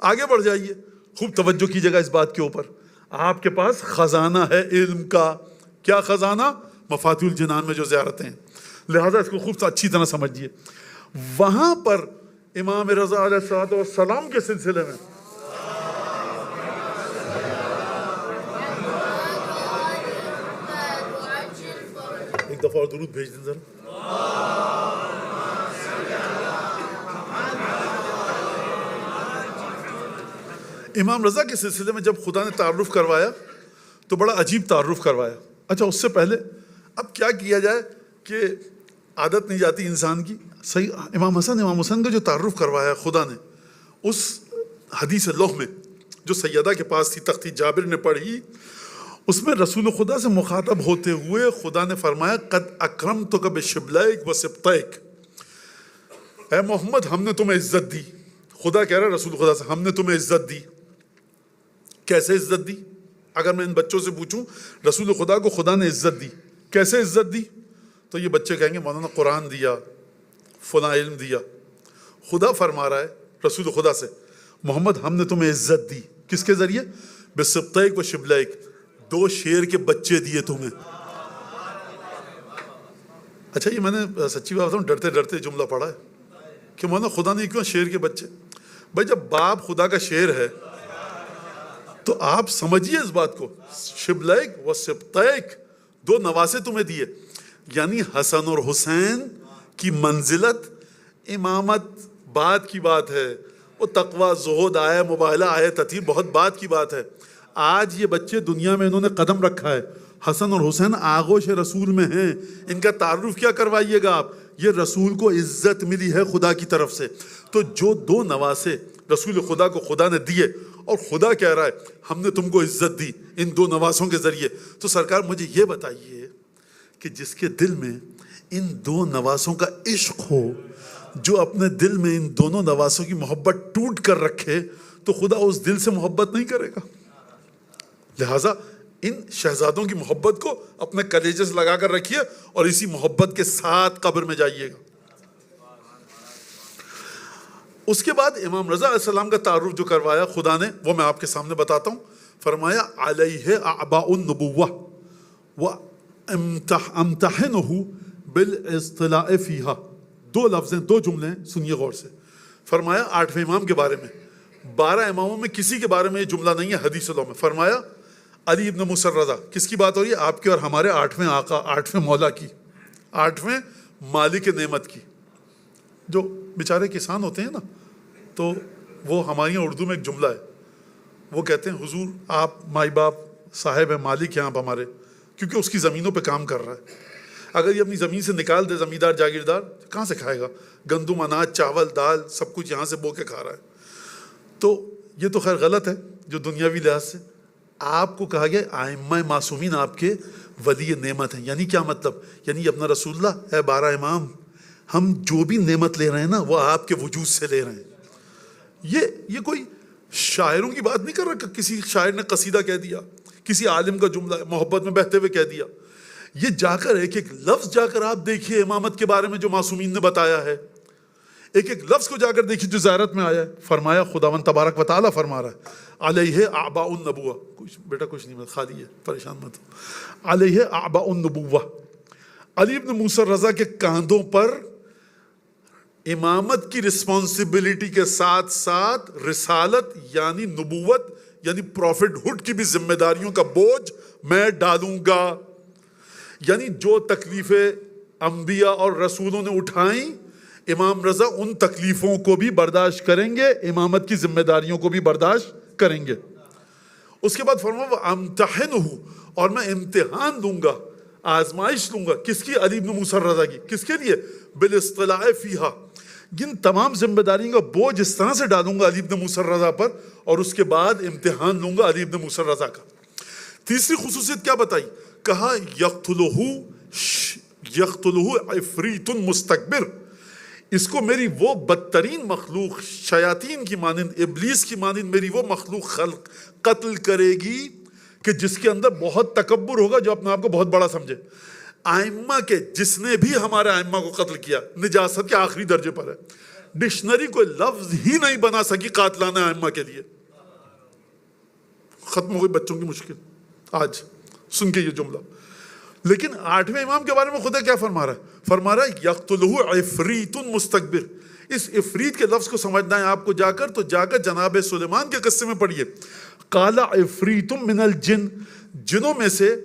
Speaker 1: آگے بڑھ جائیے. خوب توجہ کیجیے گا اس بات کے اوپر، آپ کے پاس خزانہ ہے علم کا. کیا خزانہ؟ مفاتیح الجنان میں جو زیارتیں ہیں. لہٰذا اس کو خوب اچھی طرح سمجھیے. وہاں پر امام رضا علیہ السلام کے سلسلے میں ایک دفعہ اور درود بھیج دیں ذرا. امام رضا کے سلسلے میں جب خدا نے تعارف کروایا تو بڑا عجیب تعارف کروایا. اچھا اس سے پہلے اب کیا کیا جائے کہ عادت نہیں جاتی انسان کی. صحیح امام حسن کا جو تعارف کروایا خدا نے، اس حدیث لوح میں جو سیدہ کے پاس تھی، تختی جابر نے پڑھی، اس میں رسول خدا سے مخاطب ہوتے ہوئے خدا نے فرمایا قد اکرمتک بشبلیک و سبطیک، اے محمد ہم نے تمہیں عزت دی. خدا کہہ رہا ہے رسول خدا سے ہم نے تمہیں عزت دی. کیسے عزت دی؟ اگر میں ان بچوں سے پوچھوں رسول خدا کو خدا نے عزت دی، کیسے عزت دی؟ تو یہ بچے کہیں گے مولانا قرآن دیا، فلاں علم دیا. خدا فرما رہا ہے رسول خدا سے محمد ہم نے تمہیں عزت دی. کس کے ذریعے؟ بسبطیک و شبلیک، 2 شیر کے بچے دیے تمہیں. اچھا یہ میں نے سچی بات بتاؤں ڈرتے ڈرتے جملہ پڑھا ہے کہ مولانا خدا نے کیوں شیر کے بچے؟ بھائی جب باپ خدا کا شیر ہے تو آپ سمجھیے اس بات کو. شبلیک و سبطیک، 2 نواسے تمہیں دیے، یعنی حسن اور حسین کی منزلت امامت بعد کی بات ہے. وہ تقوی، زہد آئے، مباہلہ آئے، تطہیر بہت بعد کی بات ہے. آج یہ بچے دنیا میں انہوں نے قدم رکھا ہے، حسن اور حسین آغوش رسول میں ہیں. ان کا تعارف کیا کروائیے گا آپ؟ یہ رسول کو عزت ملی ہے خدا کی طرف سے. تو جو 2 نواسے رسول خدا کو خدا نے دیے اور خدا کہہ رہا ہے ہم نے تم کو عزت دی ان 2 نواسوں کے ذریعے، تو سرکار مجھے یہ بتائیے کہ جس کے دل میں ان 2 نواسوں کا عشق ہو، جو اپنے دل میں ان دونوں نواسوں کی محبت ٹوٹ کر رکھے، تو خدا اس دل سے محبت نہیں کرے گا. لہٰذا ان شہزادوں کی محبت کو اپنے کلیجے سے لگا کر رکھیے اور اسی محبت کے ساتھ قبر میں جائیے گا. اس کے بعد امام رضا علیہ السلام کا تعارف جو کروایا خدا نے، وہ میں آپ کے سامنے بتاتا ہوں. فرمایا علیہ اعباء النبوہ وامتحنہ بالاصطلاع فیہا. 2 لفظ ہیں، 2 جملے ہیں، سنیے غور سے. فرمایا 8ویں امام کے بارے میں، 12 اماموں میں کسی کے بارے میں یہ جملہ نہیں ہے حدیث اللہ میں. فرمایا علی ابن موسیٰ رضا. کس کی بات ہو رہی ہے؟ آپ کے اور ہمارے 8ویں آقا، 8ویں مولا کی، 8ویں مالک نعمت کی. جو بیچارے کسان ہوتے ہیں نا، تو وہ ہماری اردو میں ایک جملہ ہے، وہ کہتے ہیں حضور آپ مائی باپ صاحب ہیں، مالک ہیں آپ ہمارے، کیونکہ اس کی زمینوں پہ کام کر رہا ہے. اگر یہ اپنی زمین سے نکال دے زمیندار جاگیردار، کہاں سے کھائے گا؟ گندم، اناج، چاول، دال سب کچھ یہاں سے بو کے کھا رہا ہے. تو یہ تو خیر غلط ہے جو دنیاوی لحاظ سے، آپ کو کہا گیا ائمہ معصومین آپ کے ولی نعمت ہیں. یعنی کیا مطلب؟ یعنی اپنا رسول اللہ اے 12 امام، ہم جو بھی نعمت لے رہے ہیں نا وہ آپ کے وجود سے لے رہے ہیں. یہ کوئی شاعروں کی بات نہیں کر رہا کہ کسی شاعر نے قصیدہ کہہ دیا، کسی عالم کا جملہ محبت میں بہتے ہوئے کہہ دیا. یہ جا کر ایک ایک لفظ جا کر آپ دیکھیے امامت کے بارے میں جو معصومین نے بتایا ہے، ایک ایک لفظ کو جا کر دیکھیے جو زیارت میں آیا ہے. فرمایا خداوند تبارک و تعالیٰ فرما رہا ہے علیہ اعباء النبوہ. کچھ نہیں خالی ہے، پریشان مت ہو. علیہ اعباء النبوہ، علی ابن موسیٰ رضا کے کاندھوں پر امامت کی رسپانسبلٹی کے ساتھ ساتھ رسالت یعنی نبوت یعنی پروفٹ ہوڈ کی بھی ذمہ داریوں کا بوجھ میں ڈالوں گا. یعنی جو تکلیفیں انبیاء اور رسولوں نے اٹھائیں، امام رضا ان تکلیفوں کو بھی برداشت کریں گے، امامت کی ذمہ داریوں کو بھی برداشت کریں گے. اس کے بعد فرمایا وَأَمْتَحِنُهُ، اور میں امتحان دوں گا، آزمائش لوں گا. کس کی؟ علی بن موسیٰ رضا کی. کس کے لیے؟ بالاصطلاع فیہا، جن تمام ذمہ داریوں کا بوجھ اس طرح سے ڈالوں گا علی بن موسیٰ رضا پر، اور اس کے بعد امتحان لوں گا علی بن موسیٰ رضا کا. تیسری خصوصیت کیا بتائی؟ کہا یقتلہ عفریت مستکبر، اس کو میری وہ بدترین مخلوق، شیاطین کی مانند، ابلیس کی مانند میری وہ مخلوق خلق قتل کرے گی کہ جس کے اندر بہت تکبر ہوگا، جو اپنے آپ کو بہت بڑا سمجھے. ائمہ کے جس نے بھی ہمارے ائمہ کو قتل کیا نجاست کے آخری درجے پر ہے. ڈکشنری کوئی لفظ ہی نہیں بنا سکی قاتلانہ ائمہ کے لیے. ختم ہو گئی بچوں کی مشکل آج سن کے یہ جملہ. لیکن 8ویں امام کے بارے میں خدا کیا فرما رہا ہے؟ فرما رہا ہے یقتلہ عفریت مستکبر. اس عفریت کے لفظ کو سمجھنا ہے آپ کو جا کر جناب سلیمان کے قصے میں پڑھیے. قال عفریت من الجن، جنوں میں سے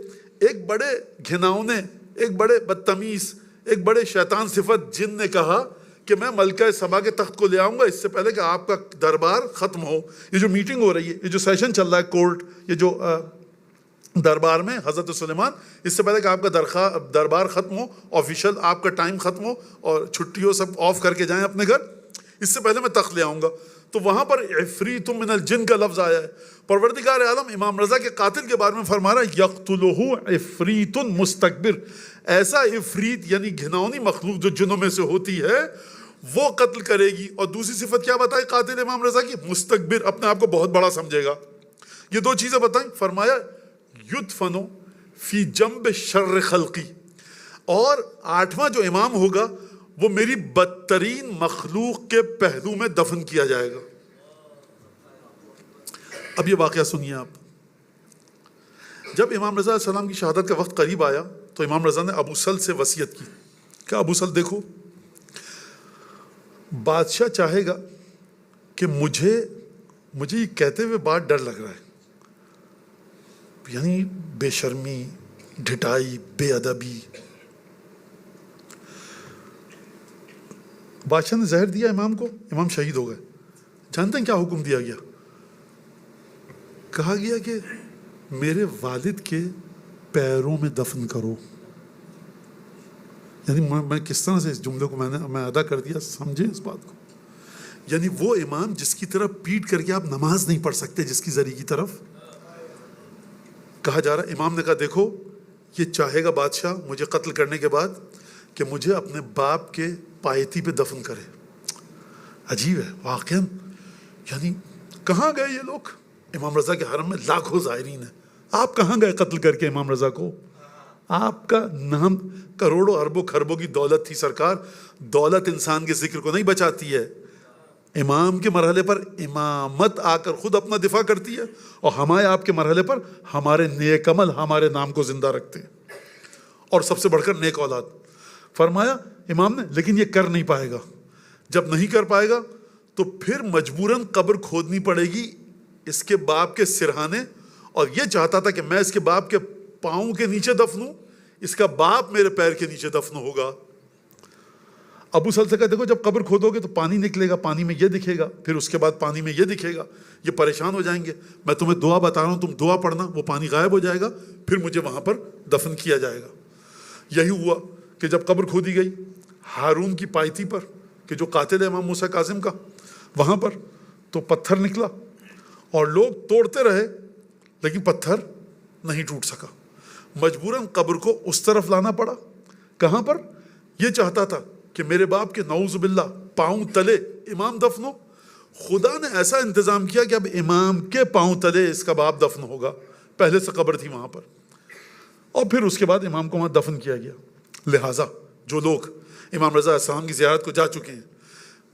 Speaker 1: ایک بڑے گھناؤنے، ایک بڑے بدتمیز، ایک بڑے شیطان صفت جن نے کہا کہ میں ملکہ سبا کے تخت کو لے آؤں گا اس سے پہلے کہ آپ کا دربار ختم ہو. یہ جو میٹنگ ہو رہی ہے، یہ جو سیشن چل رہا ہے کورٹ، یہ جو دربار میں حضرت سلیمان، اس سے پہلے کہ آپ کا دربار ختم ہو، آفیشل آپ کا ٹائم ختم ہو اور چھٹی ہو، سب آف کر کے جائیں اپنے گھر، اس سے پہلے میں تخت لے آؤں گا. تو وہاں پر عفریت من الجن کا لفظ آیا ہے. پروردگار عالم امام رضا کے قاتل کے بارے میں فرما رہا ہے یقتلہ عفریت مستکبر، ایسا عفریت یعنی گھناؤنی مخلوق جو جنوں میں سے ہوتی ہے وہ قتل کرے گی. اور دوسری صفت کیا بتائی قاتل امام رضا کی؟ مستکبر، اپنے آپ کو بہت بڑا سمجھے گا. یہ دو چیزیں بتائیں. فرمایا یدفن فی جنب شر خلقی، اور 8واں جو امام ہوگا وہ میری بدترین مخلوق کے پہلو میں دفن کیا جائے گا. اب یہ واقعہ سنیے آپ. جب امام رضا علیہ السلام کی شہادت کا وقت قریب آیا تو امام رضا نے ابو سل سے وصیت کی کہ ابو سل دیکھو، بادشاہ چاہے گا کہ مجھے یہ کہتے ہوئے بات ڈر لگ رہا ہے، یعنی بے شرمی، ڈھٹائی، بے ادبی. بادشاہ نے زہر دیا امام کو، امام شہید ہو گئے. جانتے ہیں کیا حکم دیا گیا؟ کہا گیا کہ میرے والد کے پیروں میں دفن کرو. یعنی میں کس طرح سے اس جملے کو میں ادا کر دیا، سمجھیں اس بات کو. یعنی وہ امام جس کی طرف پیٹ کر کے آپ نماز نہیں پڑھ سکتے، جس کی ذریعے کی طرف کہا جا رہا. امام نے کہا دیکھو، یہ چاہے گا بادشاہ مجھے قتل کرنے کے بعد کہ مجھے اپنے باپ کے پایتی پہ دفن کرے. عجیب ہے واقعا. یعنی کہاں گئے یہ لوگ؟ امام رضا کے حرم میں لاکھوں زائرین ہیں، آپ کہاں گئے قتل کر کے امام رضا کو؟ آپ کا نام کروڑوں اربوں خربوں کی دولت تھی سرکار. دولت انسان کے ذکر کو نہیں بچاتی ہے. امام کے مرحلے پر امامت آ کر خود اپنا دفاع کرتی ہے، اور ہمارے آپ کے مرحلے پر ہمارے نیک عمل ہمارے نام کو زندہ رکھتے ہیں، اور سب سے بڑھ کر نیک اولاد. فرمایا امام نے لیکن یہ کر نہیں پائے گا. جب نہیں کر پائے گا تو پھر مجبوراً قبر کھودنی پڑے گی اس کے باپ کے سرہانے. اور یہ چاہتا تھا کہ میں اس کے باپ کے پاؤں کے نیچے دفنوں، اس کا باپ میرے پیر کے نیچے دفن ہوگا. ابو سل سے کہا دیکھو جب قبر کھودو گے تو پانی نکلے گا، پانی میں یہ دکھے گا، پھر اس کے بعد پانی میں یہ دکھے گا، یہ پریشان ہو جائیں گے. میں تمہیں دعا بتا رہا ہوں، تم دعا پڑھنا، وہ پانی غائب ہو جائے گا، پھر مجھے وہاں پر دفن کیا جائے گا. یہی ہوا کہ جب قبر کھودی گئی ہارون کی پایتی پر کہ جو قاتل ہے امام موسیٰ کاظم کا، وہاں پر تو پتھر نکلا اور لوگ توڑتے رہے، لیکن پتھر نہیں ٹوٹ سکا، مجبوراً قبر کو اس طرف لانا پڑا. کہاں پر؟ یہ چاہتا تھا کہ میرے باپ کے نعوذ باللہ پاؤں تلے امام دفن ہو. خدا نے ایسا انتظام کیا کہ اب امام کے پاؤں تلے اس کا باپ دفن ہوگا. پہلے سے قبر تھی وہاں پر، اور پھر اس کے بعد امام کو وہاں دفن کیا گیا. لہٰذا جو لوگ امام رضا علیہ السلام کی زیارت کو جا چکے ہیں،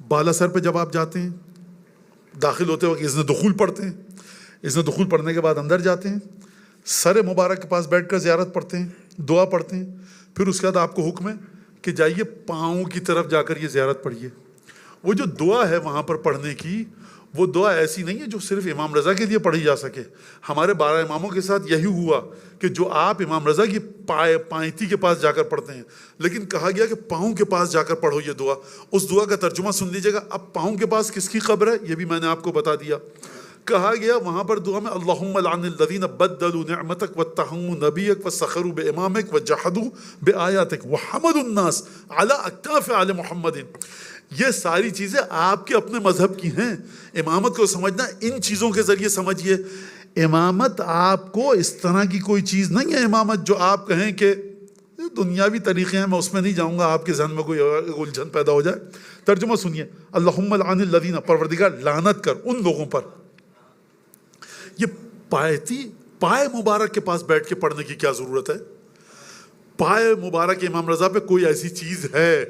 Speaker 1: بالا سر پہ جب آپ جاتے ہیں، داخل ہوتے وقت اذن دخول پڑھتے ہیں، اذن دخول پڑھنے کے بعد اندر جاتے ہیں، سر مبارک کے پاس بیٹھ کر زیارت پڑھتے ہیں، دعا پڑھتے ہیں. پھر اس کے بعد آپ کو حکم ہے کہ جائیے پاؤں کی طرف جا کر یہ زیارت پڑھیے. وہ جو دعا ہے وہاں پر پڑھنے کی، وہ دعا ایسی نہیں ہے جو صرف امام رضا کے لیے پڑھی جا سکے. ہمارے 12 اماموں کے ساتھ یہی ہوا کہ جو آپ امام رضا کی پائیتی کے پاس جا کر پڑھتے ہیں، لیکن کہا گیا کہ پاؤں کے پاس جا کر پڑھو یہ دعا. اس دعا کا ترجمہ سن لیجیے گا. اب پاؤں کے پاس کس کی قبر ہے یہ بھی میں نے آپ کو بتا دیا. کہا گیا وہاں پر دعا میں اللہم لعن الذین بدلوا نعمتک واتہموا نبیک وسخروا بامامک وجحدوا بآیاتک وحمدوا الناس علی اکتاف آل محمد. یہ ساری چیزیں آپ کے اپنے مذہب کی ہیں. امامت کو سمجھنا ان چیزوں کے ذریعے سمجھیے. امامت آپ کو اس طرح کی کوئی چیز نہیں ہے. امامت جو آپ کہیں کہ دنیاوی طریقے ہیں، میں اس میں نہیں جاؤں گا، آپ کے ذہن میں کوئی الجھن پیدا ہو جائے. ترجمہ سنیے، اللہم لعن الذین، پروردگار لعنت کر ان لوگوں پر. یہ پائیتی پائے مبارک کے پاس بیٹھ کے پڑھنے کی کیا ضرورت ہے؟ پائے مبارک امام رضا پہ کوئی ایسی چیز ہے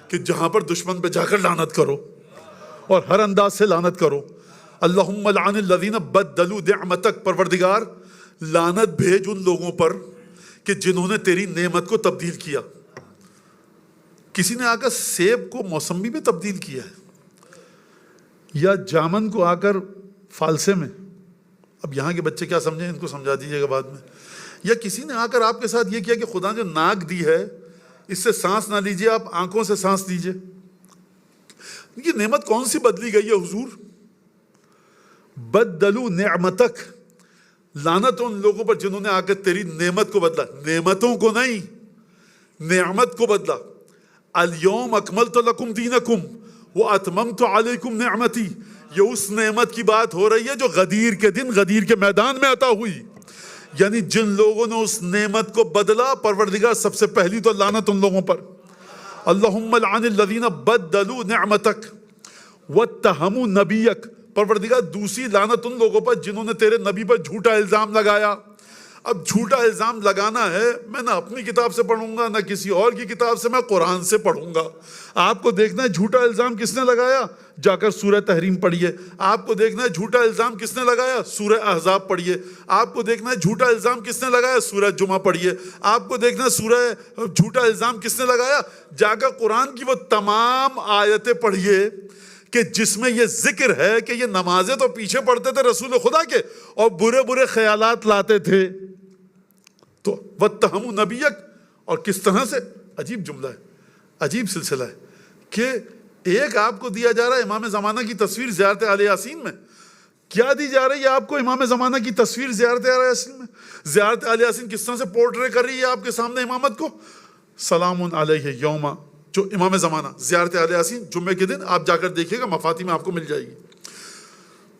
Speaker 1: کہ جہاں پر دشمن پہ جا کر لعنت کرو اور ہر انداز سے لعنت کرو؟ اللہم لعن الذین بدلوا نعمتک، پروردگار لعنت بھیج ان لوگوں پر کہ جنہوں نے تیری نعمت کو تبدیل کیا. کسی نے آ کر سیب کو موسمی میں تبدیل کیا ہے، یا جامن کو آ کر فالسے میں. اب یہاں کے بچے کیا سمجھیں، ان کو سمجھا دیجیے گا بعد میں. یا کسی نے آ کر آپ کے ساتھ یہ کیا کہ خدا نے ناک دی ہے، اس سے سانس نہ لیجیے، آپ آنکھوں سے سانس لیجیے. یہ نعمت کون سی بدلی گئی ہے حضور؟ بدلو نعمتک، لعنت ان لوگوں پر جنہوں نے آ کر تیری نعمت کو بدلا. نعمتوں کو نہیں، نعمت کو بدلا. الیوم اکملت لکم دینکم واتممت علیکم نعمتی. یہ اس نعمت کی بات ہو رہی ہے جو غدیر کے دن غدیر کے میدان میں عطا ہوئی. یعنی جن لوگوں نے اس نعمت کو بدلا، پروردگار سب سے پہلی تو لعنت ان لوگوں پر. اللہم لعن الذین بدلوا نعمتک واتہموا نبیک، پروردگار دوسری لعنت ان لوگوں پر جنہوں نے تیرے نبی پر جھوٹا الزام لگایا. اب جھوٹا الزام لگانا ہے، میں نہ اپنی کتاب سے پڑھوں گا نہ کسی اور کی کتاب سے، میں قرآن سے پڑھوں گا. آپ کو دیکھنا ہے جھوٹا الزام کس نے لگایا، جا کر سورہ تحریم پڑھیے. آپ کو دیکھنا ہے جھوٹا الزام کس نے لگایا، سورہ احزاب پڑھیے. آپ کو دیکھنا ہے جھوٹا الزام کس نے لگایا، سورہ جمعہ پڑھیے. آپ کو دیکھنا ہے سورہ جھوٹا الزام کس نے لگایا، جا کر قرآن کی وہ تمام آیتیں پڑھیے کہ جس میں یہ ذکر ہے کہ یہ نمازیں تو پیچھے پڑھتے تھے رسول خدا کے اور برے برے خیالات لاتے تھے. تو واتہموا نبیک، اور کس طرح سے، عجیب جملہ ہے، عجیب سلسلہ ہے کہ ایک آپ کو دیا جا رہا ہے امام زمانہ کی تصویر زیارت آل یاسین میں. کیا دی جا رہی ہے آپ کو امام زمانہ کی تصویر زیارت آل یاسین میں؟ زیارت آل یاسین کس طرح سے پورٹرے کر رہی ہے آپ کے سامنے امامت کو. سلام علیہ یوما، جو امام زمانہ زیارت آل یاسین جمعے کے دن آپ جا کر دیکھیے گا، مفاتی میں آپ کو مل جائے گی.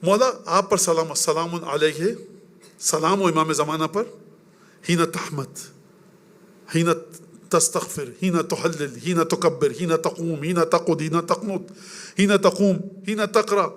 Speaker 1: مولا آپ پر سلام، السلام علیہ، سلام و امام زمانہ پر، ہین تحمد، ہین تستغفر، ہین تحلل، ہین تکبر، ہین تقوم، ہین تقعد، ہین تقنط، ہین تقوم، ہین تقرا.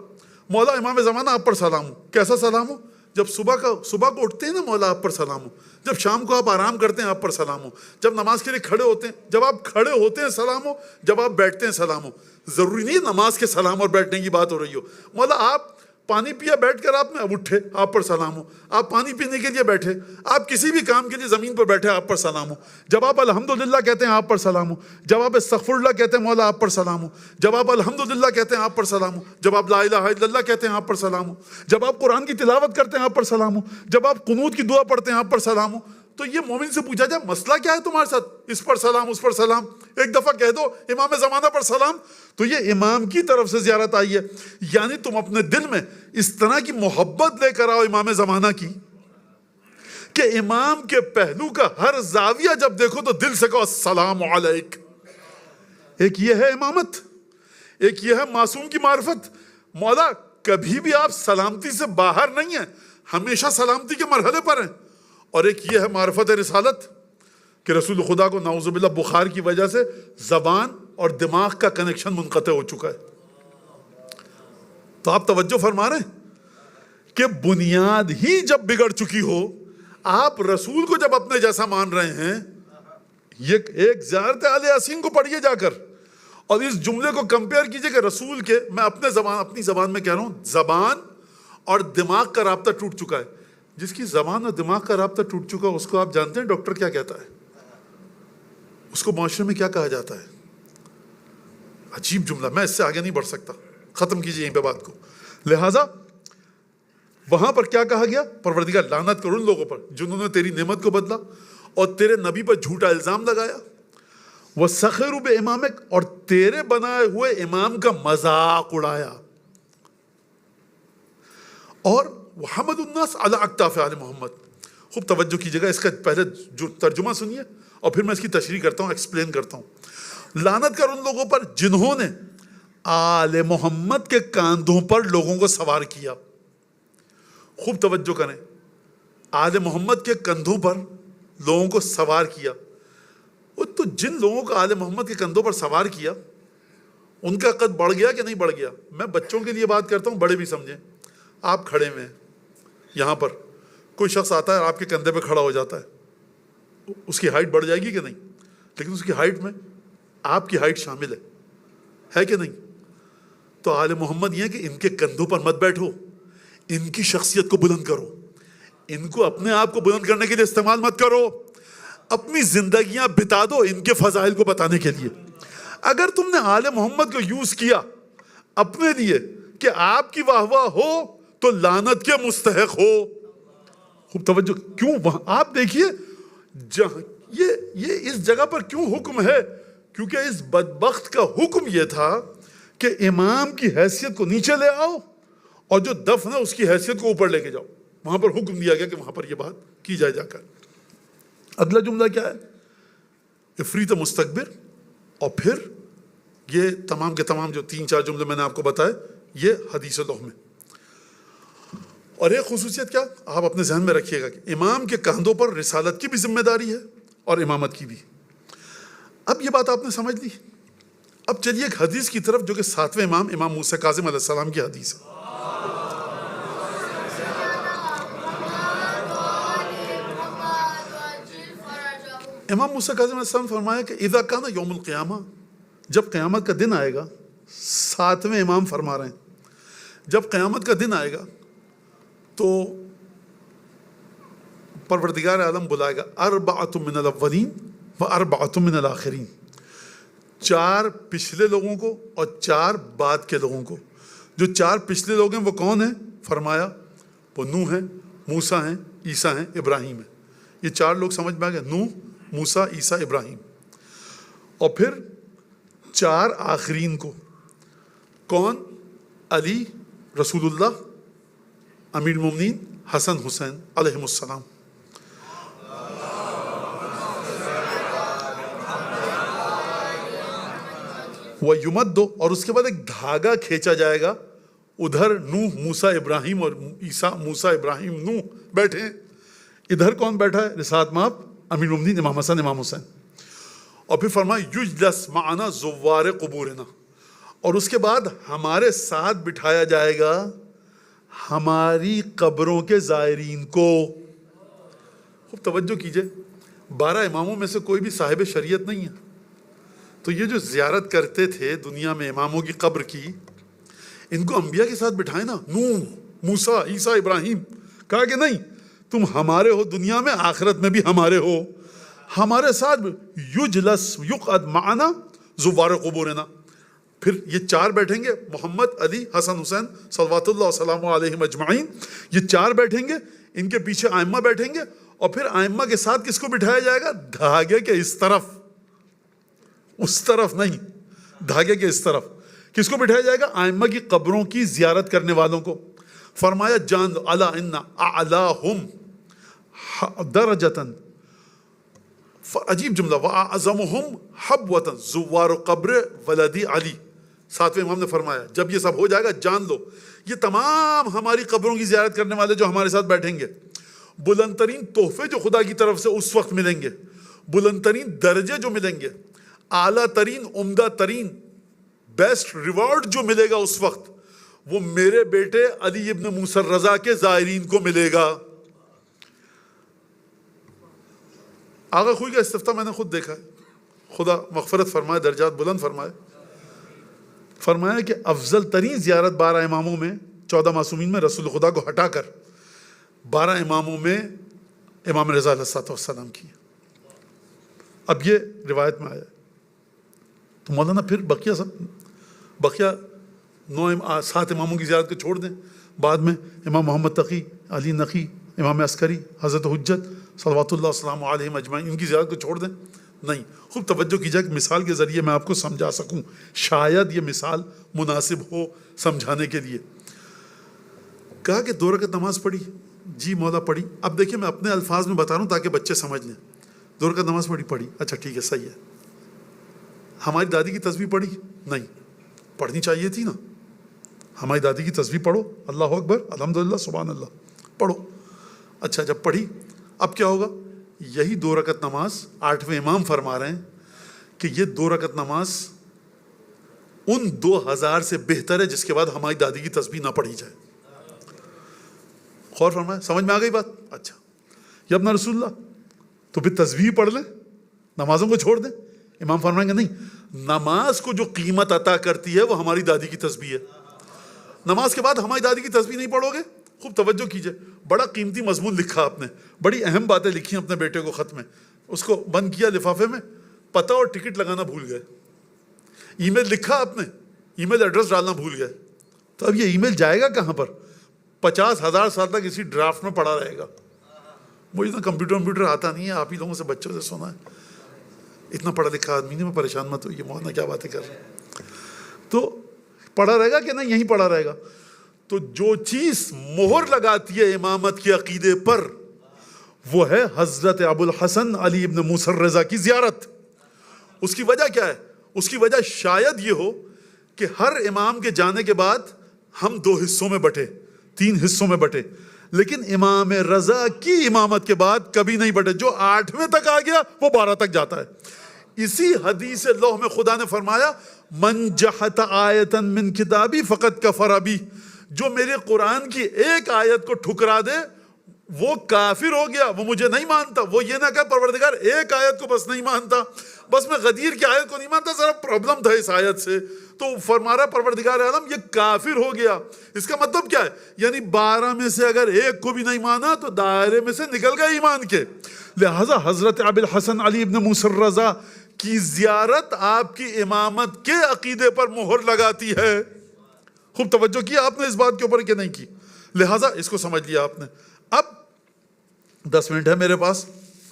Speaker 1: مولا امام زمانہ آپ پر سلام ہو. کیسا سلام ہو؟ جب صبح کو اٹھتے ہیں نا مولا آپ پر سلام ہو. جب شام کو آپ آرام کرتے ہیں آپ پر سلام ہو. جب نماز کے لیے کھڑے ہوتے ہیں، جب آپ کھڑے ہوتے ہیں سلام ہو. جب آپ بیٹھتے ہیں سلام ہو. ضروری نہیں نماز کے سلام اور بیٹھنے کی بات ہو رہی ہو. مولا آپ پانی پیا بیٹھ کر آپ نے، اب اٹھے آپ پر سلام ہو. آپ پانی پینے کے لیے بیٹھے، آپ کسی بھی کام کے لیے زمین پر بیٹھے، آپ پر سلام ہو. جب آپ الحمدللہ کہتے ہیں آپ پر سلام ہو. جب آپ استغفر اللہ کہتے ہیں مولا آپ پر سلام ہو. جب آپ الحمدللہ کہتے ہیں آپ پر سلام ہو. جب آپ لا الہ الا اللہ کہتے ہیں آپ پر سلام ہو. جب آپ قرآن کی تلاوت کرتے ہیں آپ پر سلام ہو. جب آپ قنوت کی دعا پڑھتے ہیں آپ پر سلام ہو. تو یہ مومن سے پوچھا جائے مسئلہ کیا ہے تمہارے ساتھ، اس پر سلام اس پر سلام، ایک دفعہ کہہ دو امام زمانہ پر سلام. تو یہ امام کی طرف سے زیارت آئی ہے. یعنی تم اپنے دل میں اس طرح کی محبت لے کر آؤ امام زمانہ کی کہ امام کے پہلو کا ہر زاویہ جب دیکھو تو دل سے کہو السلام علیک. ایک یہ ہے امامت، ایک یہ ہے معصوم کی معرفت. مولا کبھی بھی آپ سلامتی سے باہر نہیں ہیں. ہمیشہ سلامتی کے مرحلے پر ہیں، اور ایک یہ ہے معرفت رسالت کہ رسول خدا کو نعوذ باللہ بخار کی وجہ سے زبان اور دماغ کا کنیکشن منقطع ہو چکا ہے۔ تو آپ توجہ فرما رہے ہیں کہ بنیاد ہی جب بگڑ چکی ہو، آپ رسول کو جب اپنے جیسا مان رہے ہیں، یہ ایک زیارت آل یاسین کو پڑھیے جا کر اور اس جملے کو کمپیئر کیجئے کہ رسول کے، میں اپنی زبان میں کہہ رہا ہوں، زبان اور دماغ کا رابطہ ٹوٹ چکا ہے۔ جس کی زبان اور دماغ کا رابطہ ٹوٹ چکا ہے، اس کو آپ جانتے ہیں ڈاکٹر کیا کہتا ہے؟ اس کو معاشرے میں کیا کہا جاتا ہے؟ عجیب جملہ، میں اس سے آگے نہیں بڑھ سکتا، ختم کیجئے یہیں پہ بات کو۔ لہٰذا وہاں پر کیا کہا گیا؟ پروردگار لعنت کرو ان لوگوں پر جنہوں نے تیری نعمت کو بدلا اور تیرے نبی پر جھوٹا الزام لگایا، وَسَخِرُوا بِإِمَامِكَ، اور تیرے بنائے ہوئے امام کا مذاق اڑایا، اور وَحَمَدُ النَّاسَ عَلَىٰ أَكْتَافِ آلِ محمد۔ خوب توجہ کیجیے گا، اس کا پہلے جو ترجمہ سنیے اور پھر میں اس کی تشریح کرتا ہوں، ایکسپلین کرتا ہوں۔ لعنت کر ان لوگوں پر جنہوں نے آل محمد کے کاندھوں پر لوگوں کو سوار کیا۔ خوب توجہ کریں، آل محمد کے کندھوں پر لوگوں کو سوار کیا۔ وہ تو جن لوگوں کو آل محمد کے کندھوں پر سوار کیا، ان کا قد بڑھ گیا کہ نہیں بڑھ گیا؟ میں بچوں کے لیے بات کرتا ہوں، بڑے بھی سمجھیں۔ آپ کھڑے ہوئے ہیں یہاں پر، کوئی شخص آتا ہے آپ کے کندھے پہ کھڑا ہو جاتا ہے، اس کی ہائٹ بڑھ جائے گی کہ نہیں؟ لیکن اس کی ہائٹ میں آپ کی ہائٹ شامل ہے کہ نہیں؟ تو آل محمد یہ کہ ان کے کندھوں پر مت بیٹھو، ان کی شخصیت کو بلند کرو، ان کو اپنے آپ کو بلند کرنے کے لیے استعمال مت کرو، اپنی زندگیاں بتا دو ان کے فضائل کو بتانے کے لیے۔ اگر تم نے آل محمد کو یوز کیا اپنے لیے کہ آپ کی واہ واہ ہو تو لعنت کے مستحق ہو۔ خوب توجہ، کیوں وہاں آپ دیکھیے یہ اس جگہ پر کیوں حکم ہے؟ کیونکہ اس بدبخت کا حکم یہ تھا کہ امام کی حیثیت کو نیچے لے آؤ اور جو دفن ہے اس کی حیثیت کو اوپر لے کے جاؤ۔ وہاں پر حکم دیا گیا کہ وہاں پر یہ بات کی جائے جا کر۔ اگلا جملہ کیا ہے؟ افریت مستکبر، اور پھر یہ تمام کے تمام جو 3-4 جملے میں نے آپ کو بتائے، یہ حدیث لوح میں۔ اور ایک خصوصیت کیا آپ اپنے ذہن میں رکھیے گا کہ امام کے کاندھوں پر رسالت کی بھی ذمہ داری ہے اور امامت کی بھی۔ اب یہ بات آپ نے سمجھ لی۔ اب چلیے ایک حدیث کی طرف جو کہ 7ویں امام موسیٰ کاظم علیہ السلام کی حدیث ہے۔ امام موسیٰ کاظم علیہ السلام فرمایا کہ اذا کان یوم القیامہ، جب قیامت کا دن آئے گا، 7ویں امام فرما رہے ہیں جب قیامت کا دن آئے گا تو پروردگار عالم بلائے گا اربعۃ من الاولین و اربعۃ من الآخرین، 4 پچھلے لوگوں کو اور 4 بعد کے لوگوں کو۔ جو 4 پچھلے لوگ ہیں وہ کون ہیں؟ فرمایا وہ نوح ہیں، موسیٰ ہیں، عیسیٰ ہیں، ابراہیم ہیں۔ یہ 4 لوگ سمجھ میں آ گئے، نوح، موسیٰ، عیسیٰ، ابراہیم۔ اور پھر 4 آخرین کو کون؟ علی رسول اللہ، امیر المومنین، حسن حسین علیہم السلام۔ وَيُمَدُّ، اور اس کے بعد ایک دھاگا کھینچا جائے گا، ادھر نوح، موسیٰ، ابراہیم اور عیسیٰ، موسیٰ، ابراہیم، نوح بیٹھے ہیں، ادھر کون بیٹھا ہے؟ رسالت مآب امیر المومنین امام حسن امام حسین۔ اور پھر فرمایا یجلس معنا زوار قبورنا، اور اس کے بعد ہمارے ساتھ بٹھایا جائے گا ہماری قبروں کے زائرین کو۔ خوب توجہ کیجئے، 12 اماموں میں سے کوئی بھی صاحب شریعت نہیں ہے، تو یہ جو زیارت کرتے تھے دنیا میں اماموں کی قبر کی، ان کو انبیاء کے ساتھ بٹھائے نا، نوح، موسیٰ، عیسیٰ، ابراہیم، کہا کہ نہیں تم ہمارے ہو، دنیا میں آخرت میں بھی ہمارے ہو، ہمارے ساتھ یجلس یقعد معنا زوار قبورنا۔ پھر یہ 4 بیٹھیں گے، محمد، علی، حسن، حسین صلوات اللہ وسلام علیہم اجمعین، یہ 4 بیٹھیں گے، ان کے پیچھے ائمہ بیٹھیں گے، اور پھر ائمہ کے ساتھ کس کو بٹھایا جائے گا؟ دھاگے کے اس طرف، اس طرف نہیں، دھاگے کے اس طرف کس کو بٹھایا جائے گا؟ ائمہ کی قبروں کی زیارت کرنے والوں کو۔ فرمایا جان لو الا ان اعلاہم درجتاً، عجیب جملہ، واعظمہم حبوۃ زوار قبر ولدی علی ساتویں امام نے فرمایا جب یہ سب ہو جائے گا جان لو یہ تمام ہماری قبروں کی زیارت کرنے والے جو ہمارے ساتھ بیٹھیں گے، بلند ترین تحفے جو خدا کی طرف سے اس وقت ملیں گے، بلند ترین درجے جو ملیں گے، اعلیٰ ترین عمدہ ترین بیسٹ ریوارڈ جو ملے گا اس وقت، وہ میرے بیٹے علی ابن موسیٰ الرضا کے زائرین کو ملے گا۔ آغا خوئی کا استفتاء میں نے خود دیکھا ہے، خدا مغفرت فرمائے، درجات بلند فرمائے۔ فرمایا کہ افضل ترین زیارت 12 اماموں میں، 14 معصومین میں رسول خدا کو ہٹا کر 12 اماموں میں امام رضا علیہ السلام کی۔ اب یہ روایت میں آیا ہے تو مولانا پھر بقیہ 7 اماموں کی زیارت کو چھوڑ دیں، بعد میں امام محمد تقی، علی نقی، امام عسکری، حضرت حجت صلوات اللہ وسلام علیہم اجمعین، ان کی زیارت کو چھوڑ دیں؟ نہیں۔ خوب توجہ کیجیے کہ مثال کے ذریعے میں آپ کو سمجھا سکوں، شاید یہ مثال مناسب ہو سمجھانے کے لیے۔ کہا کہ 2 رکعت نماز پڑھی، جی مولا پڑھی۔ اب دیکھیں میں اپنے الفاظ میں بتا رہا ہوں تاکہ بچے سمجھ لیں۔ 2 رکعت نماز پڑھی، اچھا ٹھیک ہے، صحیح ہے۔ ہماری دادی کی تسبیح پڑھی؟ نہیں، پڑھنی چاہیے تھی نا، ہماری دادی کی تسبیح پڑھو، اللہ اکبر، الحمدللہ، سبحان اللہ، پڑھو۔ اچھا جب پڑھی اب کیا ہوگا؟ یہی 2 رکعت نماز 8ویں امام فرما رہے ہیں کہ یہ 2 رکعت نماز ان 2000 سے بہتر ہے جس کے بعد ہماری دادی کی تسبیح نہ پڑھی جائے۔ غور فرمائے، سمجھ میں آ گئی بات؟ اچھا یا ابن رسول اللہ تو پھر تسبیح پڑھ لیں، نمازوں کو چھوڑ دیں؟ امام فرمائیں گے نہیں، نماز کو جو قیمت عطا کرتی ہے وہ ہماری دادی کی تسبیح ہے۔ نماز کے بعد ہماری دادی کی تسبیح نہیں پڑھو گے؟ خوب توجہ کیجئے، بڑا قیمتی مضمون لکھا آپ نے، بڑی اہم باتیں لکھی اپنے بیٹے کو خط میں، اس کو بند کیا لفافے میں، پتہ اور ٹکٹ لگانا بھول گئے، ای میل لکھا آپ نے، ای میل ایڈریس ڈالنا بھول گئے، تو اب یہ ای میل جائے گا کہاں پر؟ 50,000 سال تک اسی ڈرافٹ میں پڑا رہے گا۔ مجھے اتنا کمپیوٹر آتا نہیں ہے، آپ ہی لوگوں سے بچوں سے سنا ہے، اتنا پڑھا لکھا آدمی نہیں، میں پریشان مت ہوئیے، مولانا کیا باتیں کر رہے ہیں۔ تو پڑھا رہے گا کہ نہیں؟ یہیں پڑھا رہے گا۔ تو جو چیز مہر لگاتی ہے امامت کے عقیدے پر وہ ہے حضرت ابو الحسن علی ابن موسیٰ الرضا کی زیارت۔ اس کی وجہ کیا ہے؟ اس کی وجہ شاید یہ ہو کہ ہر امام کے جانے کے بعد ہم 2 حصوں میں بٹے، 3 حصوں میں بٹے، لیکن امام رضا کی امامت کے بعد کبھی نہیں بٹے۔ جو 8ویں تک آ گیا وہ 12 تک جاتا ہے۔ اسی حدیث لوح میں خدا نے فرمایا من جحت آیتا من کتابی فقد کفر بی، جو میرے قرآن کی ایک آیت کو ٹھکرا دے وہ کافر ہو گیا، وہ مجھے نہیں مانتا۔ وہ یہ نہ کہ پروردگار ایک آیت کو بس نہیں مانتا، بس میں غدیر کی آیت کو نہیں مانتا، ذرا پرابلم تھا اس آیت سے، تو فرما رہا پروردگار عالم یہ کافر ہو گیا۔ اس کا مطلب کیا ہے؟ یعنی 12 میں سے اگر ایک کو بھی نہیں مانا تو دائرے میں سے نکل گئے ایمان کے۔ لہٰذا حضرت ابو الحسن علی ابن موسیٰ الرضا کی زیارت آپ کی امامت کے عقیدے پر مہر لگاتی ہے۔ خوب توجہ کیا آپ نے اس بات کے اوپر کہ نہیں کی؟ لہٰذا اس کو سمجھ لیا آپ نے۔ اب 10 منٹ ہے میرے پاس،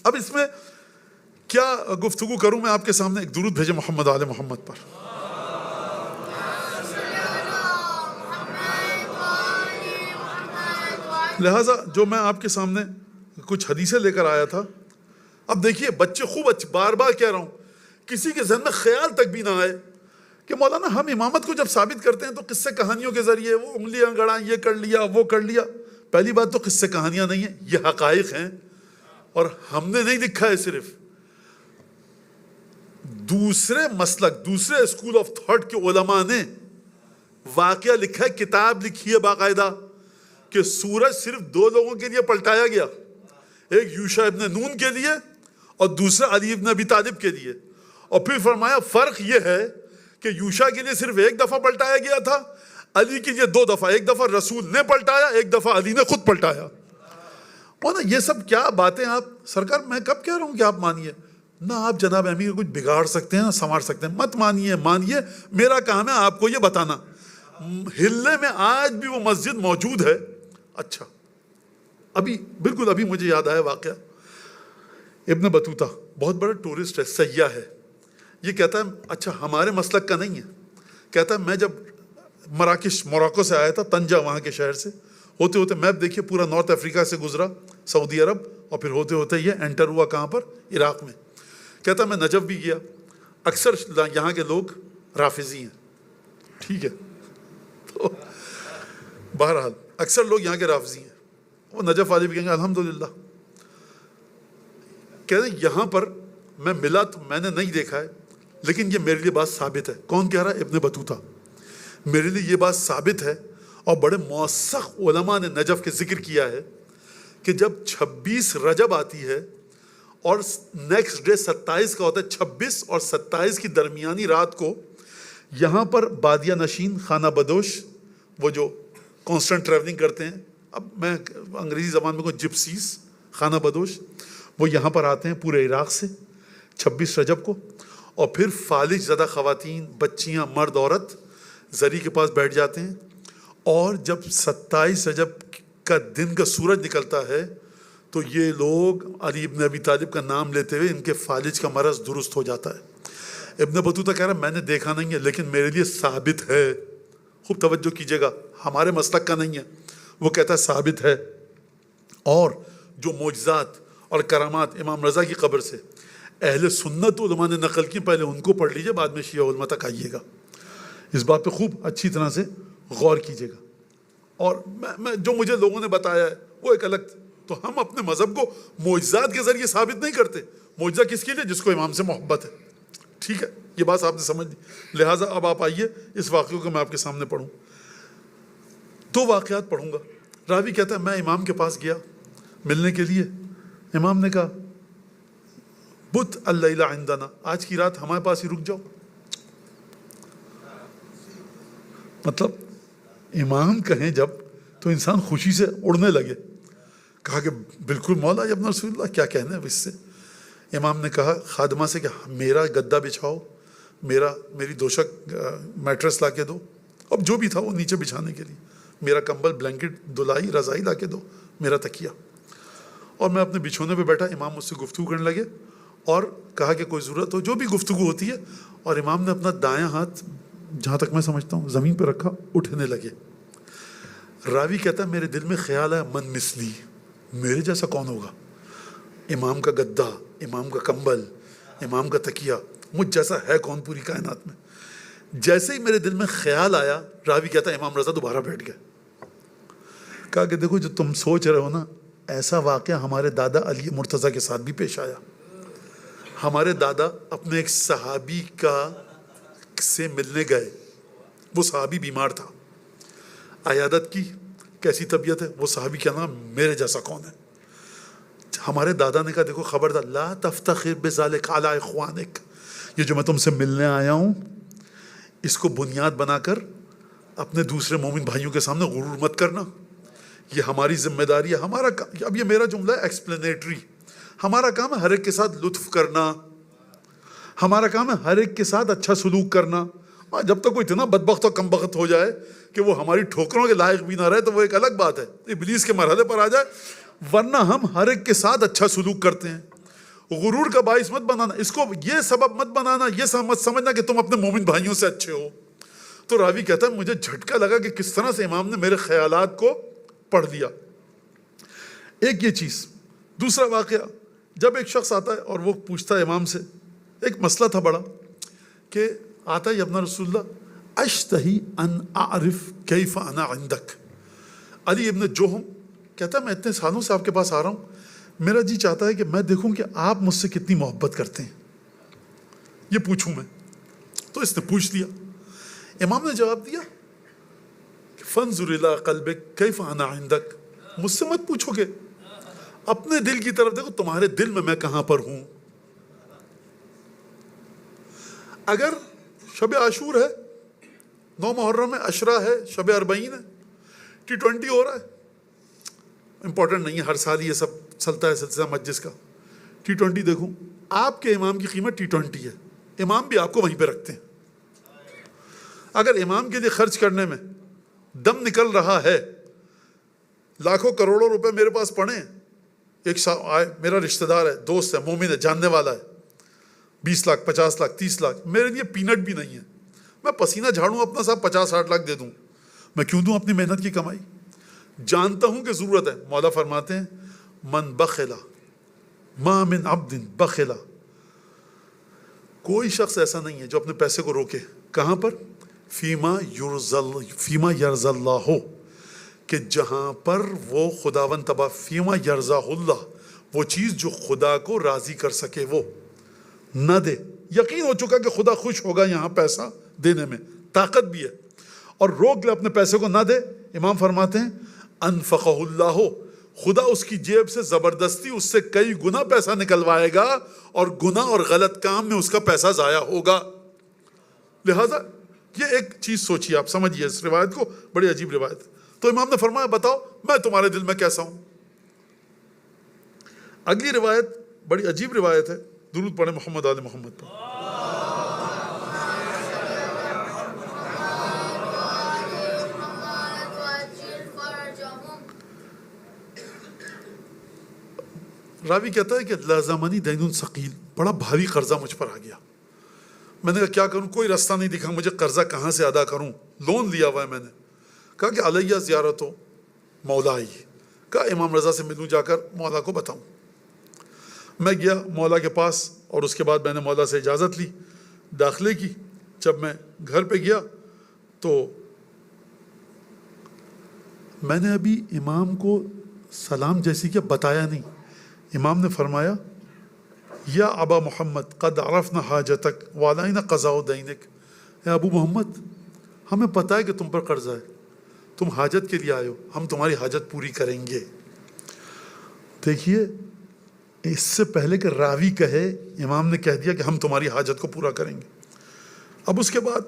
Speaker 1: اب اس میں کیا گفتگو کروں میں آپ کے سامنے؟ ایک درود بھیجے محمد آل محمد پر۔ لہٰذا جو میں آپ کے سامنے کچھ حدیثیں لے کر آیا تھا، اب دیکھیے بچے خوب اچھے، بار بار کہہ رہا ہوں، کسی کے ذہن میں خیال تک بھی نہ آئے کہ مولانا ہم امامت کو جب ثابت کرتے ہیں تو قصے کہانیوں کے ذریعے وہ انگلیاں گڑا، یہ کر لیا وہ کر لیا۔ پہلی بات تو قصے کہانیاں نہیں ہیں، یہ حقائق ہیں، اور ہم نے نہیں لکھا ہے صرف، دوسرے مسلک، دوسرے اسکول آف تھاٹ کے علماء نے واقعہ لکھا ہے، کتاب لکھی ہے باقاعدہ کہ سورج صرف 2 لوگوں کے لیے پلٹایا گیا، ایک یوشع ابن نون کے لیے اور دوسرا علی ابن ابی طالب کے لیے، اور پھر فرمایا فرق یہ ہے کہ یوشع کے لیے صرف 1 دفعہ پلٹایا گیا تھا، علی کے لیے 2 دفعہ، 1 دفعہ رسول نے پلٹایا، 1 دفعہ علی نے خود پلٹایا۔ یہ سب کیا باتیں آپ سرکار، میں کب کہہ رہا ہوں کہ آپ مانیے؟ نہ آپ جناب امیر کچھ بگاڑ سکتے ہیں نہ سنوار سکتے ہیں، مت مانیے، مانیے، میرا کام ہے آپ کو یہ بتانا۔ ہلنے میں آج بھی وہ مسجد موجود ہے۔ اچھا ابھی بالکل ابھی مجھے یاد آیا واقعہ، ابن بطوطہ بہت بڑا ٹورسٹ ہے، سیاح ہے، یہ کہتا ہے اچھا ہمارے مسلک کا نہیں ہے، کہتا ہے میں جب مراکش موراکو سے آیا تھا، طنجہ وہاں کے شہر سے، ہوتے ہوتے میپ دیکھیے پورا نارتھ افریقہ سے گزرا، سعودی عرب، اور پھر ہوتے ہوتے یہ انٹر ہوا کہاں پر؟ عراق میں۔ کہتا میں نجف بھی گیا، اکثر یہاں کے لوگ رافضی ہیں، ٹھیک ہے. تو بہرحال اکثر لوگ یہاں کے رافضی ہیں, وہ نجف والے بھی کہیں گے الحمدللہ. کہتے ہیں یہاں پر میں ملا تو میں نے نہیں دیکھا ہے, لیکن یہ میرے لیے بات ثابت ہے. کون کہہ رہا ہے؟ ابن بطوطہ. میرے لیے یہ بات ثابت ہے, اور بڑے موثق علماء نے نجف کے ذکر کیا ہے کہ جب 26 رجب آتی ہے اور نیکسٹ ڈے 27 کا ہوتا ہے, 26 اور 27 کی درمیانی رات کو یہاں پر بادیہ نشین, خانہ بدوش, وہ جو کانسٹنٹ ٹریولنگ کرتے ہیں, اب میں انگریزی زبان میں کوئی جپسیز, خانہ بدوش, وہ یہاں پر آتے ہیں پورے عراق سے 26 رجب کو, اور پھر فالج زدہ خواتین, بچیاں, مرد, عورت زری کے پاس بیٹھ جاتے ہیں. اور جب 27 رجب کا دن کا سورج نکلتا ہے تو یہ لوگ علی ابن ابی طالب کا نام لیتے ہوئے ان کے فالج کا مرض درست ہو جاتا ہے. ابن بطوطہ کہہ رہا میں نے دیکھا نہیں ہے, لیکن میرے لیے ثابت ہے. خوب توجہ کیجیے گا, ہمارے مسلک کا نہیں ہے, وہ کہتا ہے ثابت ہے. اور جو معجزات اور کرامات امام رضا کی قبر سے اہل سنت علماء نے نقل کی, پہلے ان کو پڑھ لیجئے, بعد میں شیعہ علماء تک آئیے گا. اس بات پہ خوب اچھی طرح سے غور کیجیے گا. اور میں جو مجھے لوگوں نے بتایا ہے وہ ایک الگ, تو ہم اپنے مذہب کو معجزات کے ذریعے ثابت نہیں کرتے. معجزہ کس کے لیے؟ جس کو امام سے محبت ہے. ٹھیک ہے, یہ بات آپ نے سمجھ لی. لہٰذا اب آپ آئیے اس واقعے کو میں آپ کے سامنے پڑھوں. 2 واقعات پڑھوں گا. راوی کہتا ہے میں امام کے پاس گیا ملنے کے لیے. امام نے کہا بت اللیلہ عندنا, آج کی رات ہمارے پاس ہی رک جاؤ. مطلب امام کہیں جب تو انسان خوشی سے اڑنے لگے. کہا کہ بالکل مولا ابن رسول اللہ, کیا کہنا ہے اس سے. امام نے کہا خادمہ سے کہ میرا گدا بچھاؤ, میری دوشک میٹرس لا کے دو, اب جو بھی تھا وہ نیچے بچھانے کے لیے, میرا کمبل, بلینکٹ, دلائی, رضائی لا کے دو, میرا تکیہ. اور میں اپنے بچھونے پہ بیٹھا. امام مجھ سے گفتگو کرنے لگے اور کہا کہ کوئی ضرورت ہو, جو بھی گفتگو ہوتی ہے. اور امام نے اپنا دایاں ہاتھ, جہاں تک میں سمجھتا ہوں, زمین پہ رکھا, اٹھنے لگے. راوی کہتا ہے میرے دل میں خیال ہے من مثلی, میرے جیسا کون ہوگا. امام کا گدا, امام کا کمبل, امام کا تکیہ, مجھ جیسا ہے کون پوری کائنات میں. جیسے ہی میرے دل میں خیال آیا, راوی کہتا ہے امام رضا دوبارہ بیٹھ گئے. کہا کہ دیکھو جو تم سوچ رہے ہو نا, ایسا واقعہ ہمارے دادا علی مرتضیٰ کے ساتھ بھی پیش آیا. ہمارے دادا اپنے ایک صحابی سے ملنے گئے. وہ صحابی بیمار تھا, عیادت کی, کیسی طبیعت ہے, وہ صحابی کیا نام, میرے جیسا کون ہے. ہمارے دادا نے کہا دیکھو خبردار, لا تفتخر بذالک علی اخوانک, یہ جو میں تم سے ملنے آیا ہوں اس کو بنیاد بنا کر اپنے دوسرے مومن بھائیوں کے سامنے غرور مت کرنا. یہ ہماری ذمہ داری ہے, ہمارا. اب یہ میرا جملہ ہے ایکسپلینیٹری. ہمارا کام ہے ہر ایک کے ساتھ لطف کرنا, ہمارا کام ہے ہر ایک کے ساتھ اچھا سلوک کرنا. جب تک کوئی اتنا بدبخت اور کم بخت ہو جائے کہ وہ ہماری ٹھوکروں کے لائق بھی نہ رہے تو وہ ایک الگ بات ہے, ابلیس کے مرحلے پر آ جائے. ورنہ ہم ہر ایک کے ساتھ اچھا سلوک کرتے ہیں. غرور کا باعث مت بنانا, اس کو یہ سبب مت بنانا, یہ مت سمجھنا کہ تم اپنے مومن بھائیوں سے اچھے ہو. تو راوی کہتا ہے مجھے جھٹکا لگا کہ کس طرح سے امام نے میرے خیالات کو پڑھ لیا. ایک یہ چیز. دوسرا واقعہ, جب ایک شخص آتا ہے اور وہ پوچھتا ہے امام سے, ایک مسئلہ تھا بڑا, کہ آتا ہے ابن رسول اللہ اشتہی ان اعرف کیف انا عندک. علی ابن جوہم کہتا ہے میں اتنے سالوں سے آپ کے پاس آ رہا ہوں, میرا جی چاہتا ہے کہ میں دیکھوں کہ آپ مجھ سے کتنی محبت کرتے ہیں, یہ پوچھوں میں. تو اس نے پوچھ لیا. امام نے جواب دیا فانظر الی قلبک کیف انا عندک, مجھ سے مت پوچھو گے, اپنے دل کی طرف دیکھو, تمہارے دل میں کہاں پر ہوں. اگر شب عاشور ہے, 9 محرم ہے, عشرہ ہے, شب اربعین ہے, T20 ہو رہا ہے, امپورٹنٹ نہیں ہے, ہر سال یہ سب چلتا ہے سلسلہ مجلس کا. T20 دیکھوں, آپ کے امام کی قیمت T20 ہے, امام بھی آپ کو وہیں پہ رکھتے ہیں. اگر امام کے لیے خرچ کرنے میں دم نکل رہا ہے, لاکھوں کروڑوں روپے میرے پاس پڑے, ایک میرا رشتہ دار ہے, دوست ہے, مومن ہے, جاننے والا ہے, 20 لاکھ 50 لاکھ 30 لاکھ میرے لیے پینٹ بھی نہیں ہے, میں پسینہ جھاڑوں اپنا صاحب 50-60 لاکھ دے دوں, میں کیوں دوں اپنی محنت کی کمائی. جانتا ہوں کہ ضرورت ہے. مولا فرماتے ہیں من بخلا ما من عبد بخلا, کوئی شخص ایسا نہیں ہے جو اپنے پیسے کو روکے. کہاں پر؟ فیما یرضی اللہ، کہ جہاں پر وہ خداوند تبارک، فیما یرضی اللہ، وہ چیز جو خدا کو راضی کر سکے وہ نہ دے۔ یقین ہو چکا کہ خدا خوش ہوگا یہاں پیسہ دینے میں، طاقت بھی ہے، اور روک لے اپنے پیسے کو نہ دے، امام فرماتے ہیں انفقہ اللہ، خدا اس کی جیب سے زبردستی اس سے کئی گنا پیسہ نکلوائے گا، اور گناہ اور غلط کام میں اس کا پیسہ ضائع ہوگا۔ لہذا یہ ایک چیز سوچیے، آپ سمجھیے اس روایت کو، بڑی عجیب روایت ہے۔ تو امام نے فرمایا بتاؤ میں تمہارے دل میں کیسا ہوں۔ اگلی روایت بڑی عجیب روایت ہے، درود پڑھیں محمد آل محمد پر۔ راوی کہتا ہے کہ لازمنی دین ثقیل، بڑا بھاری قرضہ مجھ پر آ گیا، میں نے کہا کیا کروں، کوئی راستہ نہیں دکھا مجھے، قرضہ کہاں سے ادا کروں، لون لیا ہوا ہے میں نے۔ کہا کہ علیہ زیارت ہو مولائی، کہا امام رضا سے ملوں، جا کر مولا کو بتاؤں۔ میں گیا مولا کے پاس، اور اس کے بعد میں نے مولا سے اجازت لی داخلے کی۔ جب میں گھر پہ گیا تو میں نے ابھی امام کو سلام جیسی کہ بتایا نہیں، امام نے فرمایا یا ابا محمد قد عرفنا حاجتک وعلینا قضاء دینک، اے ابو محمد ہمیں پتہ ہے کہ تم پر قرضہ ہے، تم حاجت کے لیے آئے ہو، ہم تمہاری حاجت پوری کریں گے۔ دیکھیے اس سے پہلے کہ راوی کہے، امام نے کہہ دیا کہ ہم تمہاری حاجت کو پورا کریں گے۔ اب اس کے بعد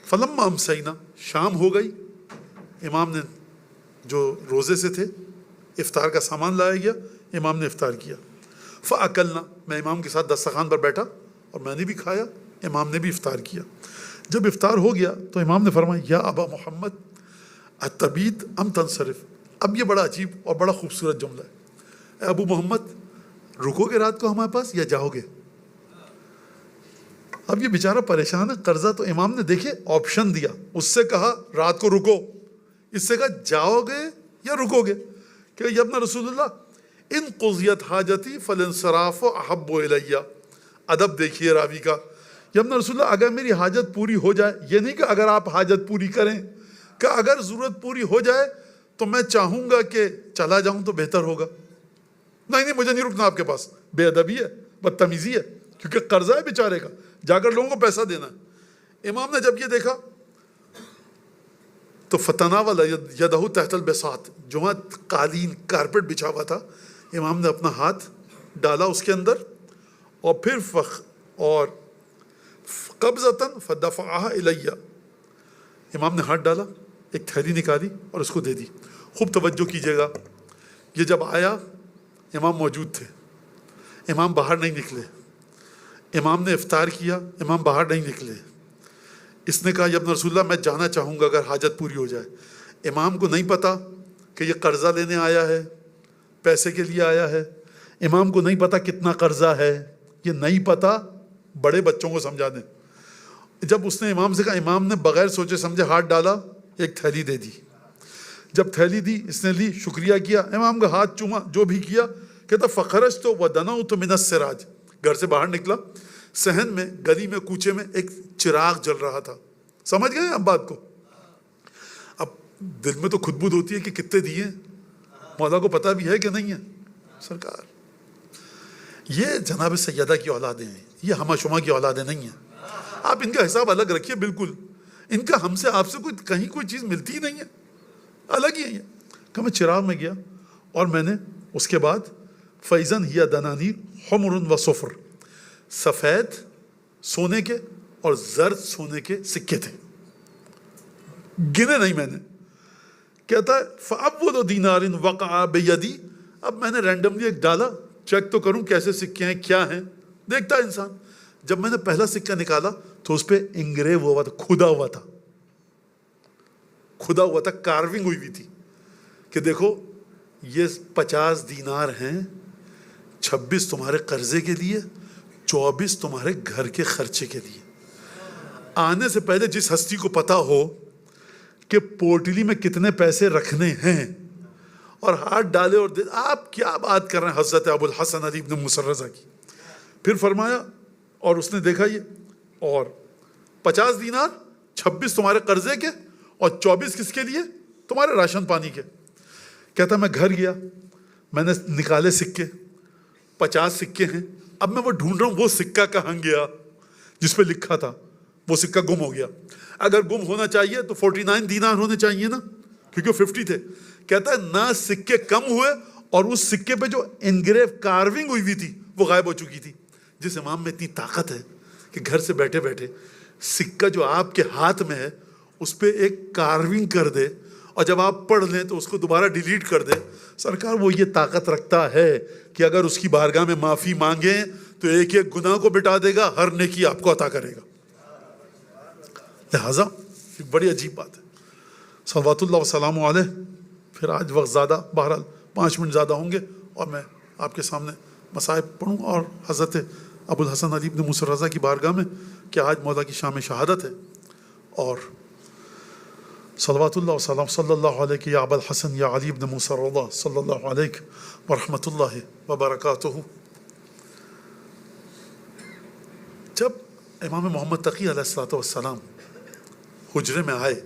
Speaker 1: فلما امسینا، شام ہو گئی، امام نے جو روزے سے تھے افطار کا سامان لایا گیا، امام نے افطار کیا۔ فاکلنا، میں امام کے ساتھ دسترخوان پر بیٹھا اور میں نے بھی کھایا، امام نے بھی افطار کیا۔ جب افطار ہو گیا تو امام نے فرمایا یا ابا محمد اتبیت ام تنصرف۔ اب یہ بڑا عجیب اور بڑا خوبصورت جملہ ہے، اے ابو محمد رکو گے رات کو ہمارے پاس یا جاؤ گے؟ اب یہ بیچارہ پریشان ہے، قرضہ تو امام نے دیکھے آپشن دیا، اس سے کہا رات کو رکو، اس سے کہا جاؤ گے یا رکو گے، کہ یا ابن رسول اللہ ان قضیت حاجتی فالانصراف احب الی۔ ادب دیکھیے راوی کا، یا ابن رسول اللہ اگر میری حاجت پوری ہو جائے، یہ نہیں کہ اگر آپ حاجت پوری کریں، کہ اگر ضرورت پوری ہو جائے تو میں چاہوں گا کہ چلا جاؤں تو بہتر ہوگا، نہیں مجھے نہیں رکنا آپ کے پاس، بے ادبی ہے، بدتمیزی ہے، کیونکہ قرضہ ہے بیچارے کا، جا کر لوگوں کو پیسہ دینا ہے۔ امام نے جب یہ دیکھا تو فتناول یدہ تحت البساط، جو وہاں قالین کارپیٹ بچھا ہوا تھا، امام نے اپنا ہاتھ ڈالا اس کے اندر، اور پھر اور قبضۃ فدفعها الی، امام نے ہاتھ ڈالا، ایک تھیلی نکالی اور اس کو دے دی۔ خوب توجہ کیجیے گا، یہ جب آیا امام موجود تھے، امام باہر نہیں نکلے، امام نے افطار کیا، امام باہر نہیں نکلے۔ اس نے کہا یا ابن رسول اللہ میں جانا چاہوں گا اگر حاجت پوری ہو جائے۔ امام کو نہیں پتا کہ یہ قرضہ لینے آیا ہے، پیسے کے لیے آیا ہے، امام کو نہیں پتا کتنا قرضہ ہے، یہ نہیں پتا، بڑے بچوں کو سمجھا دیں۔ جب اس نے امام سے کہا، امام نے بغیر سوچے سمجھے ہاتھ ڈالا، ایک تھیلی دے دی۔ جب تھیلی دی اس نے لی، شکریہ کیا، امام کا ہاتھ چوما، جو بھی کیا، کہتا فخرجت ودنوت من السراج، گھر سے باہر نکلا، صحن میں، گلی میں، کوچے میں ایک چراغ جل رہا تھا۔ سمجھ گئے اب بات کو؟ اب دل میں تو خودبود ہوتی ہے کہ کتنے دیے، مولا کو پتہ بھی ہے کہ نہیں ہے۔ سرکار یہ جناب سیدہ کی اولادیں ہیں، یہ ہمہ شمہ کی اولادیں نہیں ہیں، آپ ان کا حساب الگ رکھیے، بالکل ان کا ہم سے آپ سے کوئی کہیں کوئی چیز ملتی ہی نہیں ہے، الگ ہی ہے۔ کہ میں چراغ میں گیا اور میں نے اس کے بعد فیضن ہی دنانیر حمر و صفر، سفید سونے کے اور زرد سونے کے سکے تھے، گنے نہیں میں نے۔ کہتا ہے فاول دینار وقع بیدی، اب میں نے رینڈملی ایک ڈالا، چیک تو کروں کیسے سکے ہیں، کیا ہیں، دیکھتا ہے انسان۔ جب میں نے پہلا سکہ نکالا تو اس پہ انگریو ہوا تھا، کھدا ہوا تھا، کھدا ہوا تھا، کارونگ ہوئی ہوئی تھی کہ دیکھو یہ 50 دینار ہیں، 26 تمہارے قرضے کے لیے، 24 تمہارے گھر کے خرچے کے لیے۔ آنے سے پہلے جس ہستی کو پتا ہو کہ پوٹلی میں کتنے پیسے رکھنے ہیں اور ہاتھ ڈالے اور دے، آپ کیا بات کر رہے ہیں حضرت ابو الحسن علی بن موسیٰ رضا کی۔ پھر فرمایا، اور اس نے دیکھا یہ، اور 50 دینار 26 تمہارے قرضے کے اور 24 کس کے لیے؟ تمہارے راشن پانی کے۔ کہتا میں گھر گیا، میں نے نکالے سکے، 50 سکے ہیں، اب میں وہ ڈھونڈ رہا ہوں وہ سکہ کہاں گیا جس پہ لکھا تھا، وہ سکہ گم ہو گیا۔ اگر گم ہونا چاہیے تو 49 دینار ہونے چاہیے نا، کیونکہ 50 تھے۔ کہتا ہے نہ سکے کم ہوئے اور اس سکے پہ جو انگریو کارونگ ہوئی تھی وہ غائب ہو چکی تھی۔ جس امام میں اتنی طاقت ہے کہ گھر سے بیٹھے بیٹھے سکہ جو آپ کے ہاتھ میں ہے اس پہ ایک کارونگ کر دے اور جب آپ پڑھ لیں تو اس کو دوبارہ ڈیلیٹ کر دے، سرکار وہ یہ طاقت رکھتا ہے کہ اگر اس کی بارگاہ میں معافی مانگیں تو ایک ایک گناہ کو مٹا دے گا، ہر نیکی آپ کو عطا کرے گا۔ لہٰذا ایک بڑی عجیب بات ہے۔ صلوات اللہ وسلام علیہ۔ پھر آج وقت زیادہ، بہرحال 5 منٹ زیادہ ہوں گے اور میں آپ کے سامنے مصائب پڑھوں اور حضرت ابو الحسن علی بن موسیٰ رضا کی بارگاہ میں کہ آج مولا کی شام شہادت ہے، اور صلوات اللہ وسلام صلی اللہ علیہ کہ یا ابا الحسن یا علی بن موسیٰ رضا صلی اللہ علیہ ورحمۃ اللہ وبرکاتہ۔ جب امام محمد تقی علیہ الصلوۃ والسلام حجرے میں آئے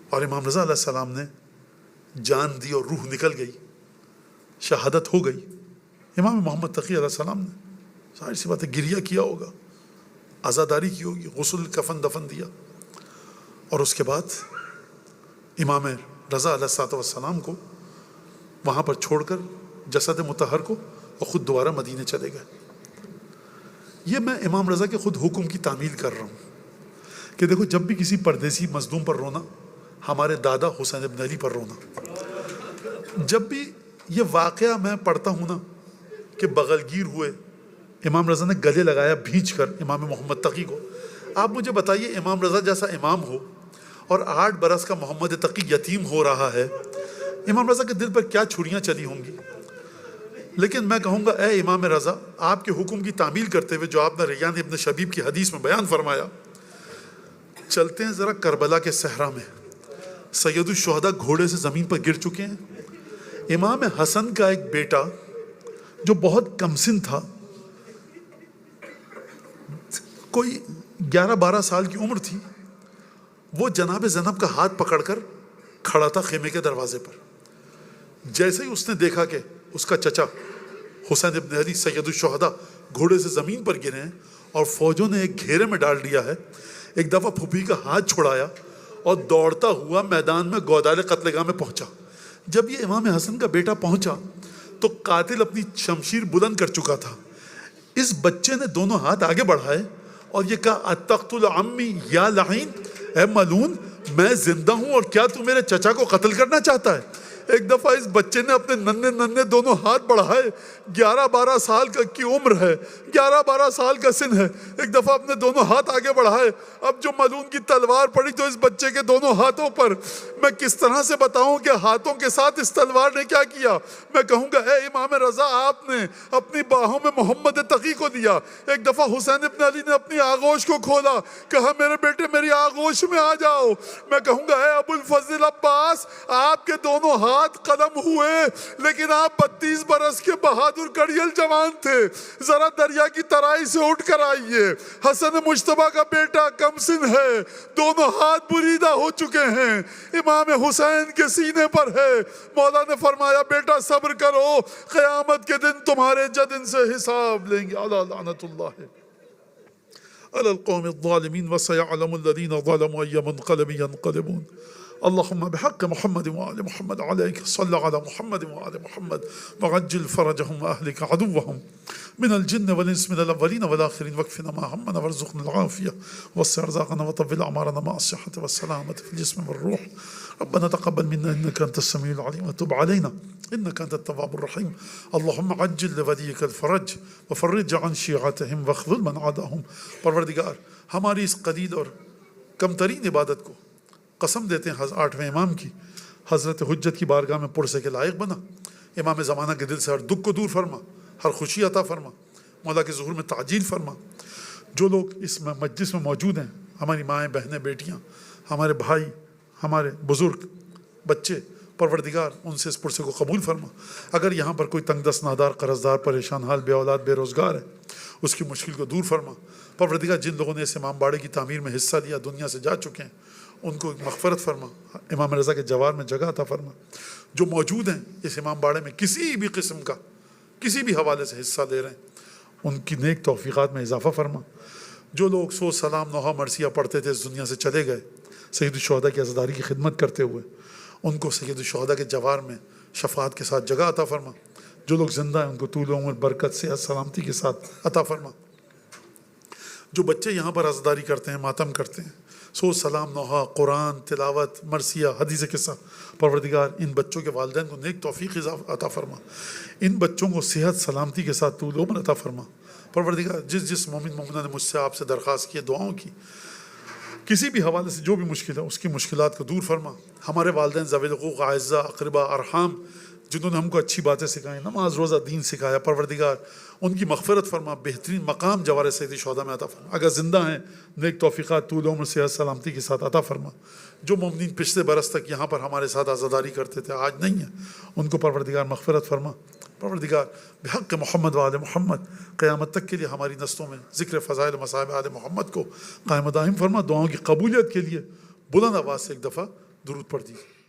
Speaker 1: اور امام رضا علیہ السلام نے جان دی اور روح نکل گئی، شہادت ہو گئی، امام محمد تقی علیہ السلام نے ظاہر سی بات ہے گریہ کیا ہوگا، عزاداری کی ہوگی، غسل کفن دفن دیا، اور اس کے بعد امام رضا علیہ الصلوۃ والسلام کو وہاں پر چھوڑ کر جسد مطہر کو اور خود دوبارہ مدینے چلے گئے۔ یہ میں امام رضا کے خود حکم کی تعمیل کر رہا ہوں کہ دیکھو جب بھی کسی پردیسی مظلوم پر رونا، ہمارے دادا حسین ابن علی پر رونا۔ جب بھی یہ واقعہ میں پڑھتا ہوں نا کہ بغلگیر ہوئے، امام رضا نے گلے لگایا بھیج کر امام محمد تقی کو، آپ مجھے بتائیے امام رضا جیسا امام ہو اور 8 برس کا محمد تقی یتیم ہو رہا ہے، امام رضا کے دل پر کیا چھریاں چلی ہوں گی۔ لیکن میں کہوں گا اے امام رضا، آپ کے حکم کی تعمیل کرتے ہوئے جو آپ نے ریان ابن شبیب کی حدیث میں بیان فرمایا، چلتے ہیں ذرا کربلا کے صحرا میں، سید الشہداء گھوڑے سے زمین پر گر چکے ہیں، امام حسن کا ایک بیٹا جو بہت کمسن تھا، کوئی 11-12 سال کی عمر تھی، وہ جناب زینب کا ہاتھ پکڑ کر کھڑا تھا خیمے کے دروازے پر۔ جیسے ہی اس نے دیکھا کہ اس کا چچا حسین ابن علی سید الشہداء گھوڑے سے زمین پر گرے ہیں اور فوجوں نے ایک گھیرے میں ڈال دیا ہے، ایک دفعہ پھوپھی کا ہاتھ چھڑایا اور دوڑتا ہوا میدان میں گودال قتل گاہ میں پہنچا۔ جب یہ امام حسن کا بیٹا پہنچا تو قاتل اپنی شمشیر بلند کر چکا تھا۔ اس بچے نے دونوں ہاتھ آگے بڑھائے اور یہ کہا اتقتل عمی یا لعین، اے ملعون میں زندہ ہوں اور کیا تو میرے چچا کو قتل کرنا چاہتا ہے؟ ایک دفعہ اس بچے نے اپنے ننھے دونوں ہاتھ بڑھائے، 11-12 سال کی عمر ہے، 11-12 سال کا سن ہے، ایک دفعہ اپنے دونوں ہاتھ آگے بڑھائے۔ اب جو ملعون کی تلوار پڑی تو اس بچے کے دونوں ہاتھوں پر، میں کس طرح سے بتاؤں کہ ہاتھوں کے ساتھ اس تلوار نے کیا کیا؟ میں کہوں گا اے امام رضا، آپ نے اپنی باہوں میں محمد تقی کو دیا۔ ایک دفعہ حسین ابن علی نے اپنی آغوش کو کھولا، کہا میرے بیٹے میری آغوش میں آ جاؤ۔ میں کہوں گا اے ابو الفضل عباس، آپ کے دونوں ہاتھ قلم ہوئے لیکن آپ 32 برس کے بہادر کڑیل جوان تھے، ذرا دریا کی ترائی سے اٹھ کر آئیے۔ حسن مجتبیٰ کا بیٹا کم سن ہے، دونوں ہاتھ بریدہ ہو چکے ہیں، امام حسین کے سینے پر ہے۔ مولا نے فرمایا بیٹا صبر کرو، قیامت کے دن تمہارے جد ان سے حساب لیں گے۔ الا لعنت اللہ علی القوم الظالمین وسیعلم الذین ظلموا ای منقلب ینقلبون۔ اللهم بحق محمد وآل محمد عليك صل على محمد وآل محمد وعجل فرجهم وأهلك عدوهم من الجن والإنس من الأولين والآخرين، واكفنا ما همنا وارزقنا العافية ووسع رزقنا وطول أعمارنا مع الصحة والسلامة في الجسم والروح. ربنا تقبل منا إنك أنت السميع العليم وتب علينا إنك أنت التواب الرحيم. اللهم عجل لوليك الفرج وفرج عن شيعتهم واخذل من عاداهم. پروردگار ہماری اس قلیل اور کم ترین عبادت کو قسم دیتے ہیں 8ویں امام کی، حضرت حجت کی بارگاہ میں پرسے کے لائق بنا، امام زمانہ کے دل سے ہر دکھ کو دور فرما، ہر خوشی عطا فرما، مولا کے ظہور میں تعجیل فرما۔ جو لوگ اس مجلس میں موجود ہیں، ہماری مائیں بہنیں بیٹیاں، ہمارے بھائی، ہمارے بزرگ بچے، پروردگار ان سے اس پرسے کو قبول فرما۔ اگر یہاں پر کوئی تنگ دست نادار قرض دار پریشان حال بے اولاد بے روزگار ہے، اس کی مشکل کو دور فرما۔ پروردگار جن لوگوں نے اس امام باڑے کی تعمیر میں حصہ لیا دنیا سے جا چکے ہیں ان کو مغفرت فرما، امام رضا کے جوار میں جگہ عطا فرما۔ جو موجود ہیں اس امام باڑے میں کسی بھی قسم کا کسی بھی حوالے سے حصہ لے رہے ہیں ان کی نیک توفیقات میں اضافہ فرما۔ جو لوگ سو سلام نوحہ مرثیہ پڑھتے تھے اس دنیا سے چلے گئے سید الشہداء کی عزاداری کی خدمت کرتے ہوئے، ان کو سید الشہداء کے جوار میں شفاعت کے ساتھ جگہ عطا فرما۔ جو لوگ زندہ ہیں ان کو طول عمر برکت صحت سلامتی کے ساتھ عطا فرما۔ جو بچے یہاں پر عزاداری کرتے ہیں ماتم کرتے ہیں سو سلام نوحہ قرآن تلاوت مرثیہ حدیث قصہ، پروردگار ان بچوں کے والدین کو نیک توفیق عطا فرما، ان بچوں کو صحت سلامتی کے ساتھ طول عمر عطا فرما۔ پروردگار جس مومن مومنہ نے مجھ سے آپ سے درخواست کی دعاؤں کی کسی بھی حوالے سے جو بھی مشکل ہے اس کی مشکلات کو دور فرما۔ ہمارے والدین ذوی الحقوق اعزاء اقربا ارحام جنہوں نے ہم کو اچھی باتیں سکھائیں نماز روزہ دین سکھایا، پروردگار ان کی مغفرت فرما، بہترین مقام جوار سید الشہداء میں عطا فرما۔ اگر زندہ ہیں نیک توفیقات طول عمر صحت سلامتی کے ساتھ عطا فرما۔ جو مومنین پچھلے برس تک یہاں پر ہمارے ساتھ عزاداری کرتے تھے آج نہیں ہیں ان کو پروردگار مغفرت فرما۔ پروردگار بحق محمد و آل محمد قیامت تک کے لیے ہماری نسلوں میں ذکر فضائل و مصائب آل محمد کو قائم و دائم فرما۔ دعاؤں کی قبولیت کے لیے بلند آواز سے ایک دفعہ درود پڑھ دیجیے۔